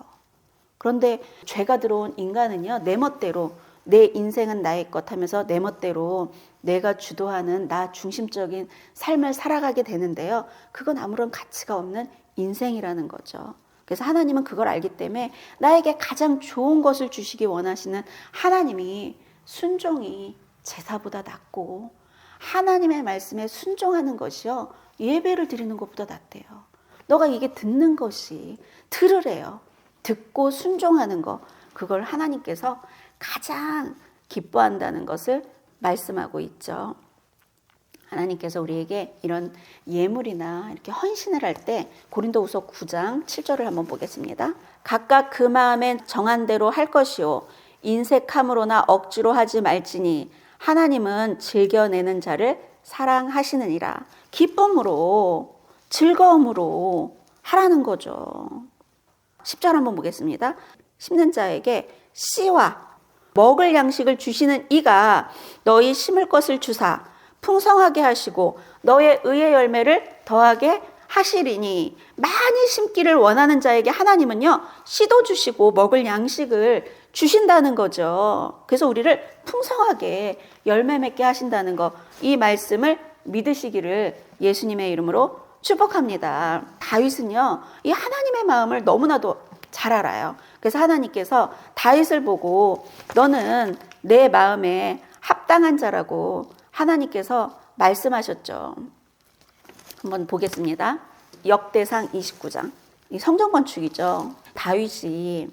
그런데 죄가 들어온 인간은요. 내 멋대로 내 인생은 나의 것 하면서 내 멋대로 내가 주도하는 나 중심적인 삶을 살아가게 되는데요. 그건 아무런 가치가 없는 인생이라는 거죠. 그래서 하나님은 그걸 알기 때문에 나에게 가장 좋은 것을 주시기 원하시는 하나님이 순종이 제사보다 낫고 하나님의 말씀에 순종하는 것이요. 예배를 드리는 것보다 낫대요. 너가 이게 듣는 것이 들으래요. 듣고 순종하는 거. 그걸 하나님께서 가장 기뻐한다는 것을 말씀하고 있죠. 하나님께서 우리에게 이런 예물이나 이렇게 헌신을 할 때 고린도후서 9장 7절을 한번 보겠습니다. 각각 그 마음에 정한 대로 할 것이요 인색함으로나 억지로 하지 말지니 하나님은 즐겨내는 자를 사랑하시느니라. 기쁨으로 즐거움으로 하라는 거죠. 10절 한번 보겠습니다. 심는 자에게 씨와 먹을 양식을 주시는 이가 너희 심을 것을 주사 풍성하게 하시고 너의 의의 열매를 더하게 하시리니. 많이 심기를 원하는 자에게 하나님은요 씨도 주시고 먹을 양식을 주신다는 거죠. 그래서 우리를 풍성하게 열매 맺게 하신다는 거, 이 말씀을 믿으시기를 예수님의 이름으로 축복합니다. 다윗은요 이 하나님의 마음을 너무나도 잘 알아요. 그래서 하나님께서 다윗을 보고 너는 내 마음에 합당한 자라고 하나님께서 말씀하셨죠. 한번 보겠습니다. 역대상 29장. 이 성전 건축이죠. 다윗이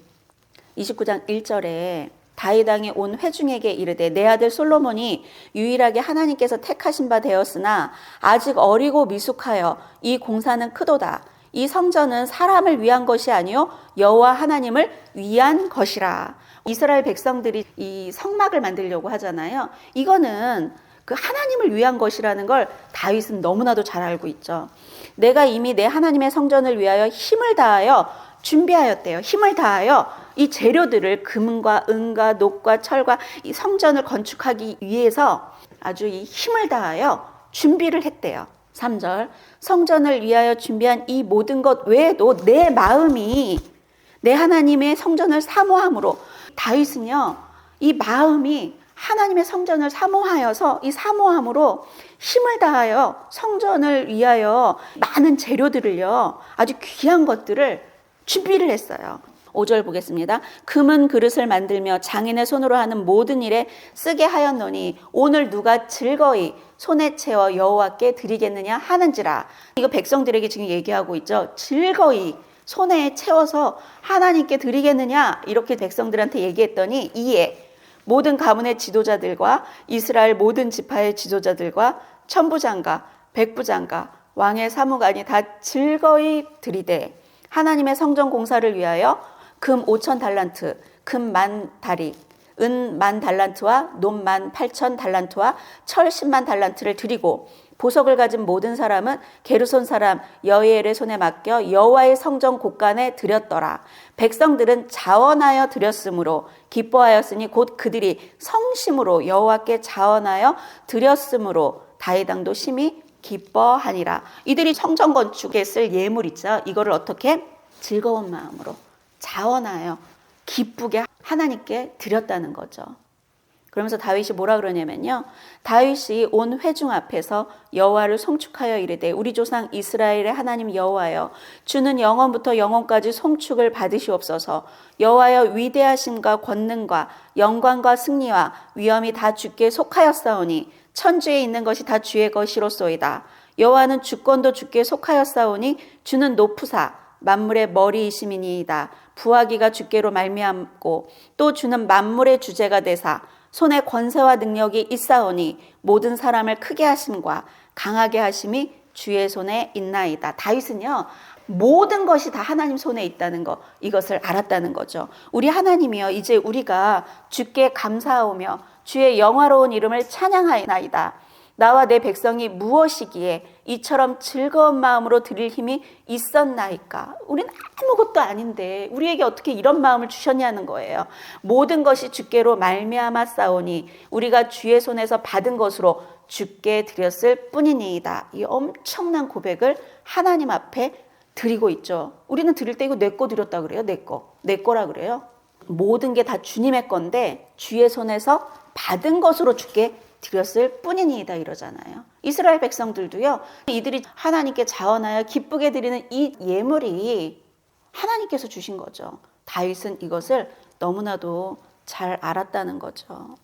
29장 1절에 다윗 왕이 온 회중에게 이르되 내 아들 솔로몬이 유일하게 하나님께서 택하신 바 되었으나 아직 어리고 미숙하여 이 공사는 크도다. 이 성전은 사람을 위한 것이 아니요 여호와 하나님을 위한 것이라. 이스라엘 백성들이 이 성막을 만들려고 하잖아요. 이거는 그 하나님을 위한 것이라는 걸 다윗은 너무나도 잘 알고 있죠. 내가 이미 내 하나님의 성전을 위하여 힘을 다하여 준비하였대요. 힘을 다하여 이 재료들을 금과 은과 녹과 철과 이 성전을 건축하기 위해서 아주 이 힘을 다하여 준비를 했대요. 3절, 성전을 위하여 준비한 이 모든 것 외에도 내 마음이 내 하나님의 성전을 사모함으로, 다윗은요 이 마음이 하나님의 성전을 사모하여서 이 사모함으로 힘을 다하여 성전을 위하여 많은 재료들을요, 아주 귀한 것들을 준비를 했어요. 5절 보겠습니다. 금은 그릇을 만들며 장인의 손으로 하는 모든 일에 쓰게 하였노니 오늘 누가 즐거이 손에 채워 여호와께 드리겠느냐 하는지라. 이거 백성들에게 지금 얘기하고 있죠. 즐거이 손에 채워서 하나님께 드리겠느냐, 이렇게 백성들한테 얘기했더니 이에 모든 가문의 지도자들과 이스라엘 모든 지파의 지도자들과 천부장과 백부장과 왕의 사무관이 다 즐거이 드리되 하나님의 성전 공사를 위하여 금 5천 달란트, 금 10,000다리, 은 10,000달란트와 논 18,000달란트와 철 10만 달란트를 드리고 보석을 가진 모든 사람은 게르손 사람 여이엘의 손에 맡겨 여호와의 성전 곳간에 드렸더라. 백성들은 자원하여 드렸으므로 기뻐하였으니 곧 그들이 성심으로 여호와께 자원하여 드렸으므로 다윗 왕도 심히 기뻐하니라. 이들이 성전 건축에 쓸 예물 있죠. 이거를 어떻게 즐거운 마음으로 자원하여 기쁘게 하나님께 드렸다는 거죠. 그러면서 다윗이 뭐라 그러냐면요, 다윗이 온 회중 앞에서 여호와를 송축하여 이르되 우리 조상 이스라엘의 하나님 여호와여, 주는 영원부터 영원까지 송축을 받으시옵소서. 여호와여, 위대하심과 권능과 영광과 승리와 위엄이 다 주께 속하였사오니 천주에 있는 것이 다 주의 것이로소이다. 여호와는 주권도 주께 속하였사오니 주는 높으사 만물의 머리이심이니이다. 부하기가 주께로 말미암고 또 주는 만물의 주제가 되사 손에 권세와 능력이 있사오니 모든 사람을 크게 하심과 강하게 하심이 주의 손에 있나이다. 다윗은요 모든 것이 다 하나님 손에 있다는 거, 이것을 알았다는 거죠. 우리 하나님이여, 이제 우리가 주께 감사하오며 주의 영화로운 이름을 찬양하나이다. 나와 내 백성이 무엇이기에 이처럼 즐거운 마음으로 드릴 힘이 있었나이까. 우리는 아무것도 아닌데 우리에게 어떻게 이런 마음을 주셨냐는 거예요. 모든 것이 주께로 말미암아 싸우니 우리가 주의 손에서 받은 것으로 주께 드렸을 뿐이니이다. 이 엄청난 고백을 하나님 앞에 드리고 있죠. 우리는 드릴 때 이거 내 거 드렸다 그래요. 내 거라 그래요. 모든 게 다 주님의 건데 주의 손에서 받은 것으로 주께 드렸을 뿐이니이다 이러잖아요. 이스라엘 백성들도요, 이들이 하나님께 자원하여 기쁘게 드리는 이 예물이 하나님께서 주신 거죠. 다윗은 이것을 너무나도 잘 알았다는 거죠.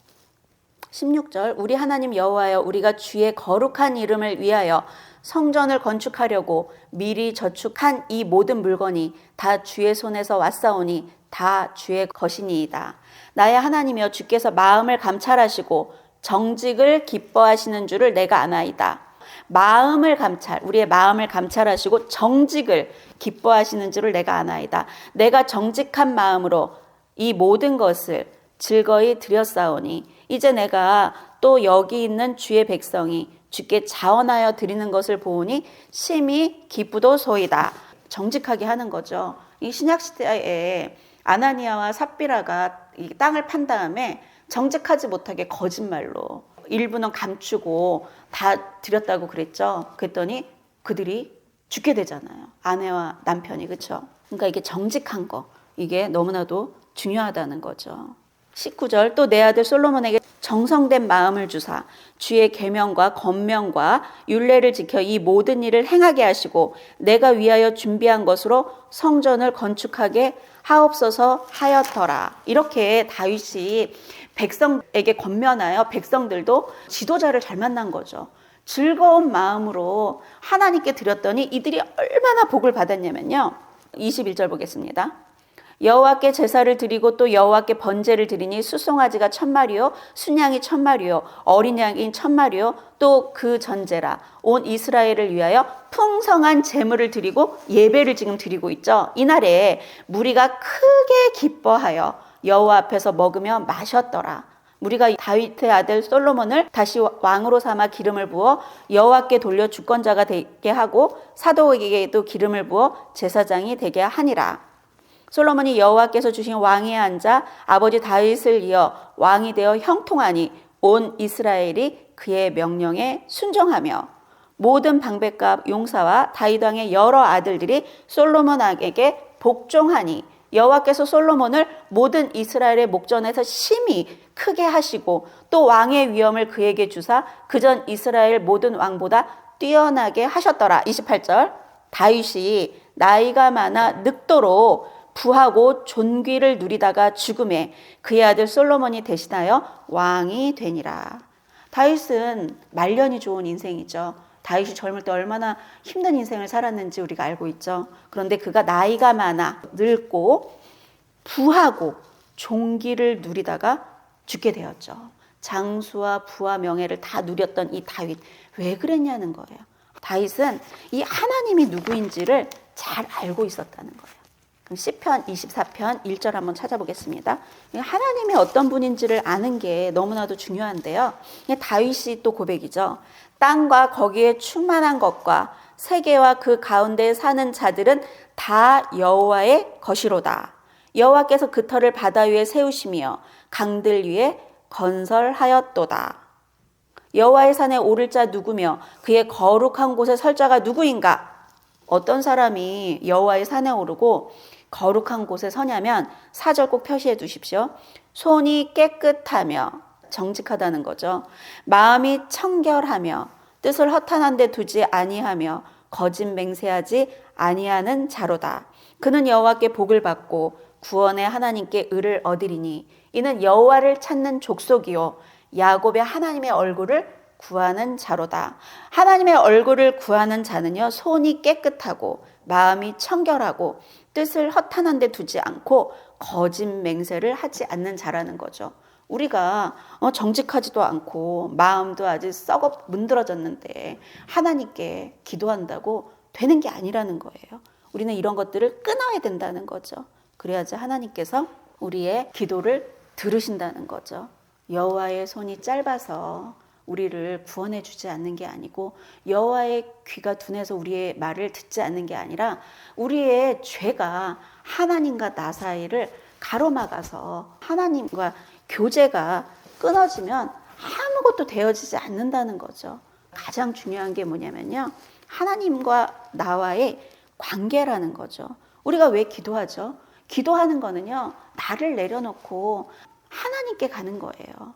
16절, 우리 하나님 여호와여, 우리가 주의 거룩한 이름을 위하여 성전을 건축하려고 미리 저축한 이 모든 물건이 다 주의 손에서 왔사오니 다 주의 것이니이다. 나의 하나님이여, 주께서 마음을 감찰하시고 정직을 기뻐하시는 줄을 내가 아나이다. 마음을 감찰, 우리의 마음을 감찰하시고 정직을 기뻐하시는 줄을 내가 아나이다. 내가 정직한 마음으로 이 모든 것을 즐거이 드렸사오니 이제 내가 또 여기 있는 주의 백성이 주께 자원하여 드리는 것을 보니 심히 기쁘도소이다. 정직하게 하는 거죠. 이 신약시대에 아나니아와 삽비라가 이 땅을 판 다음에 정직하지 못하게 거짓말로 일부는 감추고 다 드렸다고 그랬죠. 그랬더니 그들이 죽게 되잖아요. 아내와 남편이. 그렇죠? 그러니까 이게 정직한 거, 이게 너무나도 중요하다는 거죠. 19절, 또 내 아들 솔로몬에게 정성된 마음을 주사 주의 계명과 권명과 율례를 지켜 이 모든 일을 행하게 하시고 내가 위하여 준비한 것으로 성전을 건축하게 하옵소서 하였더라. 이렇게 다윗이 백성에게 권면하여 백성들도 지도자를 잘 만난 거죠. 즐거운 마음으로 하나님께 드렸더니 이들이 얼마나 복을 받았냐면요. 21절 보겠습니다. 여호와께 제사를 드리고 또 여호와께 번제를 드리니 수송아지가 1000마리요 순양이 1000마리요 어린 양이 1000마리요 또 그 전제라. 온 이스라엘을 위하여 풍성한 제물을 드리고 예배를 지금 드리고 있죠. 이날에 무리가 크게 기뻐하여 여호와 앞에서 먹으며 마셨더라. 무리가 다윗의 아들 솔로몬을 다시 왕으로 삼아 기름을 부어 여호와께 돌려 주권자가 되게 하고 사도에게도 기름을 부어 제사장이 되게 하니라. 솔로몬이 여호와께서 주신 왕위에 앉아 아버지 다윗을 이어 왕이 되어 형통하니 온 이스라엘이 그의 명령에 순종하며 모든 방백과 용사와 다윗 왕의 여러 아들들이 솔로몬에게 복종하니 여호와께서 솔로몬을 모든 이스라엘의 목전에서 심히 크게 하시고 또 왕의 위엄을 그에게 주사 그전 이스라엘 모든 왕보다 뛰어나게 하셨더라. 28절. 다윗이 나이가 많아 늙도록 부하고 존귀를 누리다가 죽음에 그의 아들 솔로몬이 대신하여 왕이 되니라. 다윗은 말년이 좋은 인생이죠. 다윗이 젊을 때 얼마나 힘든 인생을 살았는지 우리가 알고 있죠. 그런데 그가 나이가 많아 늙고 부하고 존귀를 누리다가 죽게 되었죠. 장수와 부와 명예를 다 누렸던 이 다윗, 왜 그랬냐는 거예요. 다윗은 이 하나님이 누구인지를 잘 알고 있었다는 거예요. 그럼 시편 24편 1절 한번 찾아보겠습니다. 하나님이 어떤 분인지를 아는 게 너무나도 중요한데요. 다윗이 또 고백이죠. 땅과 거기에 충만한 것과 세계와 그 가운데 사는 자들은 다 여호와의 것이로다. 여호와께서 그 터를 바다 위에 세우시며 강들 위에 건설하였도다. 여호와의 산에 오를 자 누구며 그의 거룩한 곳에 설 자가 누구인가? 어떤 사람이 여호와의 산에 오르고 거룩한 곳에 서냐면 4절 꼭 표시해 두십시오. 손이 깨끗하며 정직하다는 거죠. 마음이 청결하며 뜻을 허탄한 데 두지 아니하며 거짓 맹세하지 아니하는 자로다. 그는 여호와께 복을 받고 구원의 하나님께 의를 얻으리니 이는 여호와를 찾는 족속이요 야곱의 하나님의 얼굴을 구하는 자로다. 하나님의 얼굴을 구하는 자는요 손이 깨끗하고 마음이 청결하고 뜻을 허탄한 데 두지 않고 거짓 맹세를 하지 않는 자라는 거죠. 우리가 정직하지도 않고 마음도 아직 썩어 문드러졌는데 하나님께 기도한다고 되는 게 아니라는 거예요. 우리는 이런 것들을 끊어야 된다는 거죠. 그래야지 하나님께서 우리의 기도를 들으신다는 거죠. 여호와의 손이 짧아서 우리를 구원해 주지 않는 게 아니고 여호와의 귀가 둔해서 우리의 말을 듣지 않는 게 아니라 우리의 죄가 하나님과 나 사이를 가로막아서 하나님과 교제가 끊어지면 아무것도 되어지지 않는다는 거죠. 가장 중요한 게 뭐냐면요. 하나님과 나와의 관계라는 거죠. 우리가 왜 기도하죠? 기도하는 거는요. 나를 내려놓고 하나님께 가는 거예요.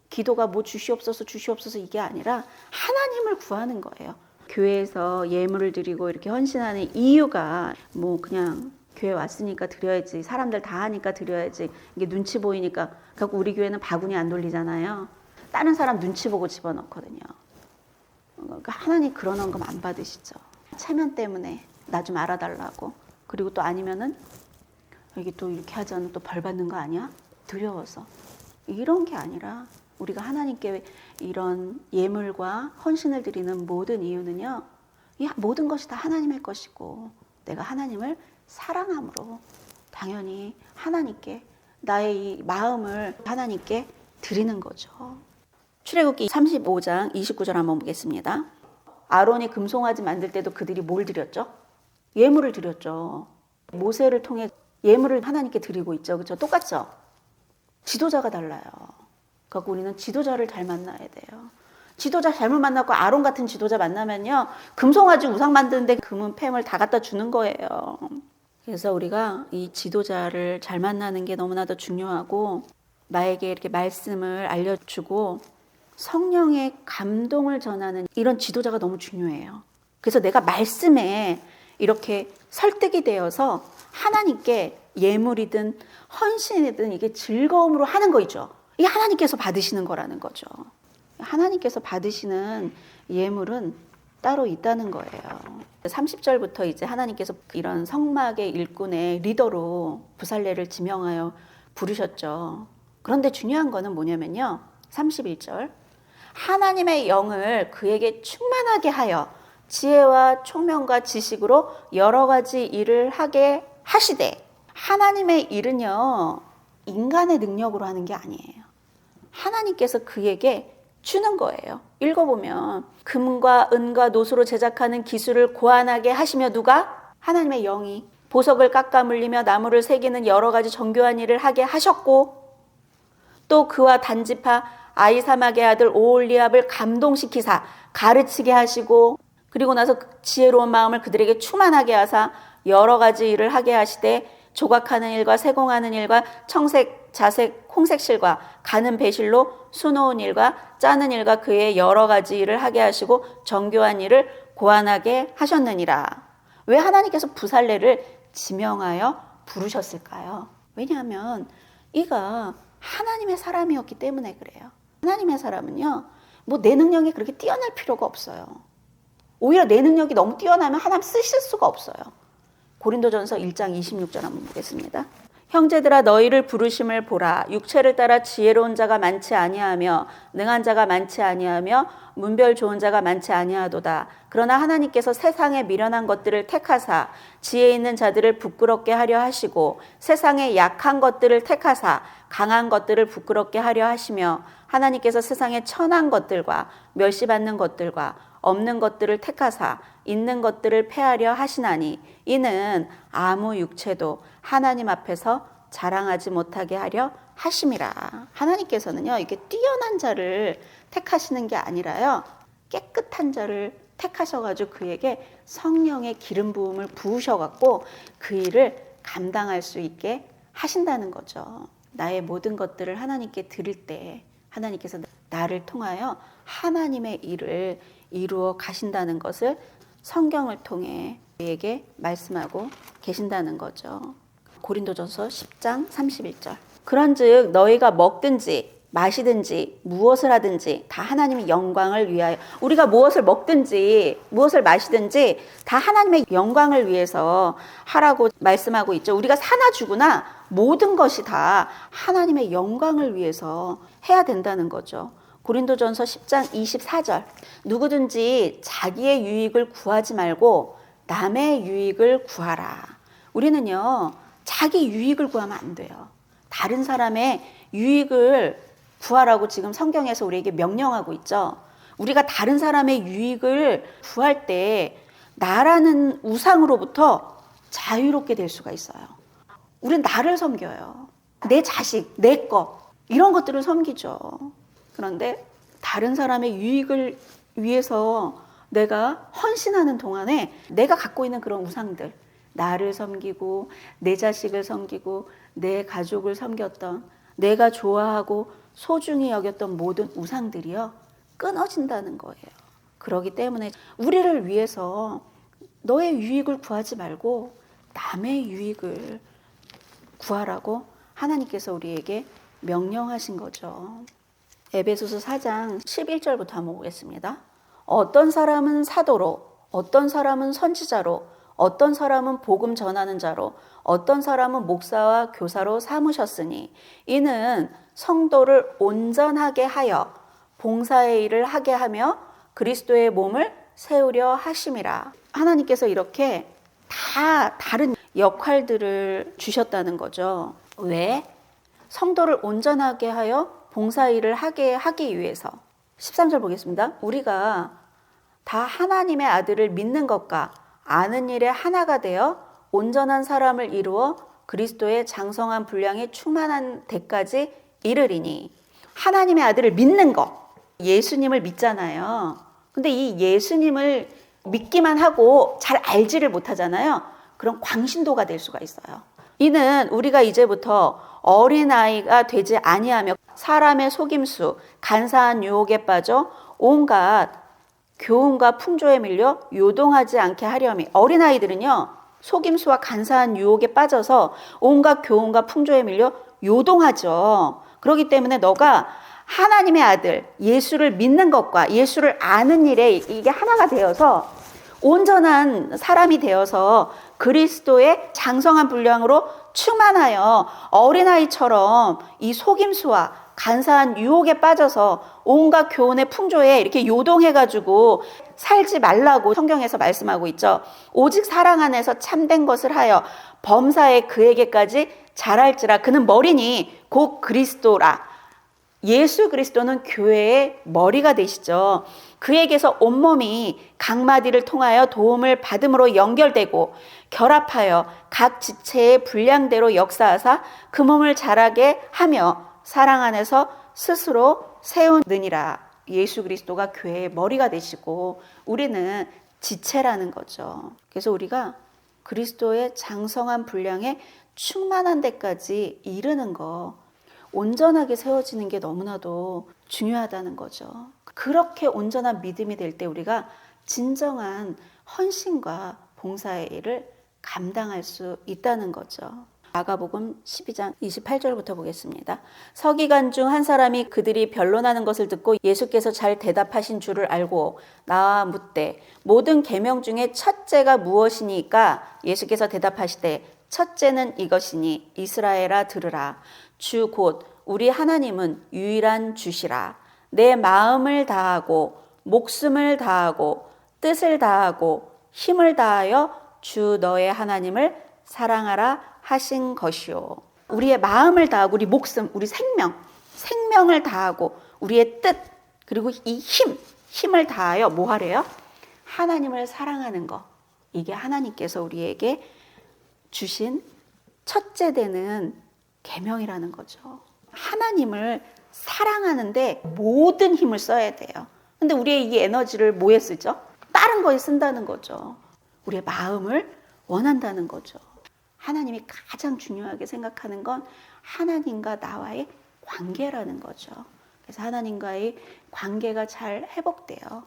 기도가 뭐 주시옵소서 주시옵소서 이게 아니라 하나님을 구하는 거예요. 교회에서 예물을 드리고 이렇게 헌신하는 이유가 뭐 그냥 교회 왔으니까 드려야지, 사람들 다 하니까 드려야지, 이게 눈치 보이니까. 그래서 우리 교회는 바구니 안 돌리잖아요. 다른 사람 눈치 보고 집어넣거든요. 그러니까 하나님 그런 헌금 안 받으시죠. 체면 때문에 나 좀 알아달라고. 그리고 또 아니면은 여기 또 이렇게 하지 않으면 또 벌 받는 거 아니야? 두려워서. 이런 게 아니라 우리가 하나님께 이런 예물과 헌신을 드리는 모든 이유는요. 이 모든 것이 다 하나님의 것이고 내가 하나님을 사랑함으로 당연히 하나님께 나의 이 마음을 하나님께 드리는 거죠. 출애굽기 35장 29절 한번 보겠습니다. 아론이 금송아지 만들 때도 그들이 뭘 드렸죠? 예물을 드렸죠. 모세를 통해 예물을 하나님께 드리고 있죠. 그렇죠? 똑같죠? 지도자가 달라요. 그러니까 우리는 지도자를 잘 만나야 돼요. 지도자 잘못 만났고 아론 같은 지도자 만나면요. 금송아지 우상 만드는데 금은 팸을 다 갖다 주는 거예요. 그래서 우리가 이 지도자를 잘 만나는 게 너무나도 중요하고 나에게 이렇게 말씀을 알려주고 성령의 감동을 전하는 이런 지도자가 너무 중요해요. 그래서 내가 말씀에 이렇게 설득이 되어서 하나님께 예물이든 헌신이든 이게 즐거움으로 하는 거죠. 이게 하나님께서 받으시는 거라는 거죠. 하나님께서 받으시는 예물은 따로 있다는 거예요. 30절부터 이제 하나님께서 이런 성막의 일꾼의 리더로 부살레를 지명하여 부르셨죠. 그런데 중요한 거는 뭐냐면요. 31절. 하나님의 영을 그에게 충만하게 하여 지혜와 총명과 지식으로 여러 가지 일을 하게 하시되, 하나님의 일은요, 인간의 능력으로 하는 게 아니에요. 하나님께서 그에게 주는 거예요. 읽어보면 금과 은과 노수로 제작하는 기술을 고안하게 하시며, 누가? 하나님의 영이 보석을 깎아 물리며 나무를 새기는 여러 가지 정교한 일을 하게 하셨고, 또 그와 단지파 아이사막의 아들 오홀리압을 감동시키사 가르치게 하시고, 그리고 나서 지혜로운 마음을 그들에게 충만하게 하사 여러 가지 일을 하게 하시되, 조각하는 일과 세공하는 일과 청색, 자색, 홍색실과 가는 배실로 수놓은 일과 짜는 일과 그의 여러 가지 일을 하게 하시고 정교한 일을 고안하게 하셨느니라. 왜 하나님께서 부살레를 지명하여 부르셨을까요? 왜냐하면 이가 하나님의 사람이었기 때문에 그래요. 하나님의 사람은요, 뭐 내 능력이 그렇게 뛰어날 필요가 없어요. 오히려 내 능력이 너무 뛰어나면 하나님 쓰실 수가 없어요. 고린도전서 1장 26절 한번 보겠습니다. 형제들아, 너희를 부르심을 보라. 육체를 따라 지혜로운 자가 많지 아니하며 능한 자가 많지 아니하며 문별 좋은 자가 많지 아니하도다. 그러나 하나님께서 세상에 미련한 것들을 택하사 지혜 있는 자들을 부끄럽게 하려 하시고, 세상에 약한 것들을 택하사 강한 것들을 부끄럽게 하려 하시며, 하나님께서 세상에 천한 것들과 멸시받는 것들과 없는 것들을 택하사 있는 것들을 패하려 하시나니, 이는 아무 육체도 하나님 앞에서 자랑하지 못하게 하려 하심이라. 하나님께서는요, 이렇게 뛰어난 자를 택하시는 게 아니라요, 깨끗한 자를 택하셔가지고 그에게 성령의 기름 부음을 부으셔갖고 그 일을 감당할 수 있게 하신다는 거죠. 나의 모든 것들을 하나님께 드릴 때 하나님께서 나를 통하여 하나님의 일을 이루어 가신다는 것을 성경을 통해 우리에게 말씀하고 계신다는 거죠. 고린도전서 10장 31절. 그런즉 너희가 먹든지 마시든지 무엇을 하든지 다 하나님의 영광을 위하여, 우리가 무엇을 먹든지 무엇을 마시든지 다 하나님의 영광을 위해서 하라고 말씀하고 있죠. 우리가 사나 죽으나 모든 것이 다 하나님의 영광을 위해서 해야 된다는 거죠. 고린도전서 10장 24절. 누구든지 자기의 유익을 구하지 말고 남의 유익을 구하라. 우리는요, 자기 유익을 구하면 안 돼요. 다른 사람의 유익을 구하라고 지금 성경에서 우리에게 명령하고 있죠. 우리가 다른 사람의 유익을 구할 때 나라는 우상으로부터 자유롭게 될 수가 있어요. 우리는 나를 섬겨요. 내 자식, 내 것, 이런 것들을 섬기죠. 그런데 다른 사람의 유익을 위해서 내가 헌신하는 동안에 내가 갖고 있는 그런 우상들, 나를 섬기고 내 자식을 섬기고 내 가족을 섬겼던, 내가 좋아하고 소중히 여겼던 모든 우상들이요, 끊어진다는 거예요. 그렇기 때문에 우리를 위해서 너의 유익을 구하지 말고 남의 유익을 구하라고 하나님께서 우리에게 명령하신 거죠. 에베소서 4장 11절부터 한번 보겠습니다. 어떤 사람은 사도로, 어떤 사람은 선지자로, 어떤 사람은 복음 전하는 자로, 어떤 사람은 목사와 교사로 삼으셨으니, 이는 성도를 온전하게 하여 봉사의 일을 하게 하며 그리스도의 몸을 세우려 하심이라. 하나님께서 이렇게 다 다른 역할들을 주셨다는 거죠. 왜? 성도를 온전하게 하여 봉사일을 하기 위해서. 13절 보겠습니다. 우리가 다 하나님의 아들을 믿는 것과 아는 일에 하나가 되어 온전한 사람을 이루어 그리스도의 장성한 분량에 충만한 데까지 이르리니. 하나님의 아들을 믿는 것, 예수님을 믿잖아요. 근데 이 예수님을 믿기만 하고 잘 알지를 못하잖아요. 그런 광신도가 될 수가 있어요. 이는 우리가 이제부터 어린아이가 되지 아니하며 사람의 속임수, 간사한 유혹에 빠져 온갖 교훈과 풍조에 밀려 요동하지 않게 하려니. 어린아이들은요, 속임수와 간사한 유혹에 빠져서 온갖 교훈과 풍조에 밀려 요동하죠. 그렇기 때문에 너가 하나님의 아들 예수를 믿는 것과 예수를 아는 일에 이게 하나가 되어서 온전한 사람이 되어서 그리스도의 장성한 분량으로 충만하여 어린아이처럼 이 속임수와 간사한 유혹에 빠져서 온갖 교훈의 풍조에 이렇게 요동해가지고 살지 말라고 성경에서 말씀하고 있죠. 오직 사랑 안에서 참된 것을 하여 범사에 그에게까지 자랄지라. 그는 머리니 곧 그리스도라. 예수 그리스도는 교회의 머리가 되시죠. 그에게서 온몸이 각 마디를 통하여 도움을 받음으로 연결되고 결합하여 각 지체의 분량대로 역사하사 그 몸을 자라게 하며 사랑 안에서 스스로 세우느니라. 예수 그리스도가 교회의 머리가 되시고 우리는 지체라는 거죠. 그래서 우리가 그리스도의 장성한 분량에 충만한 데까지 이르는 거, 온전하게 세워지는 게 너무나도 중요하다는 거죠. 그렇게 온전한 믿음이 될 때 우리가 진정한 헌신과 봉사의 일을 감당할 수 있다는 거죠. 마가복음 12장 28절부터 보겠습니다. 서기관 중 한 사람이 그들이 변론하는 것을 듣고 예수께서 잘 대답하신 줄을 알고 나와 묻되 모든 계명 중에 첫째가 무엇이니까? 예수께서 대답하시되 첫째는 이것이니 이스라엘아 들으라. 주 곧 우리 하나님은 유일한 주시라. 내 마음을 다하고 목숨을 다하고 뜻을 다하고 힘을 다하여 주 너의 하나님을 사랑하라 하신 것이요. 우리의 마음을 다하고 우리 목숨, 우리 생명을 다하고 우리의 뜻, 그리고 이 힘을 다하여 뭐 하래요? 하나님을 사랑하는 거. 이게 하나님께서 우리에게 주신 첫째 되는 계명이라는 거죠. 하나님을 사랑하는데 모든 힘을 써야 돼요. 근데 우리의 이 에너지를 뭐에 쓰죠? 다른 거에 쓴다는 거죠. 우리의 마음을 원한다는 거죠. 하나님이 가장 중요하게 생각하는 건 하나님과 나와의 관계라는 거죠. 그래서 하나님과의 관계가 잘 회복돼요.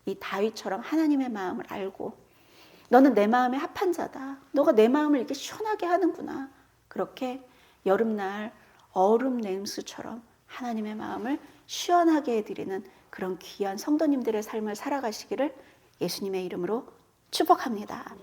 이 다윗처럼 하나님의 마음을 알고 너는 내 마음에 합한 자다. 너가 내 마음을 이렇게 시원하게 하는구나. 그렇게 여름날 얼음 냉수처럼 하나님의 마음을 시원하게 해드리는 그런 귀한 성도님들의 삶을 살아가시기를 예수님의 이름으로 축복합니다.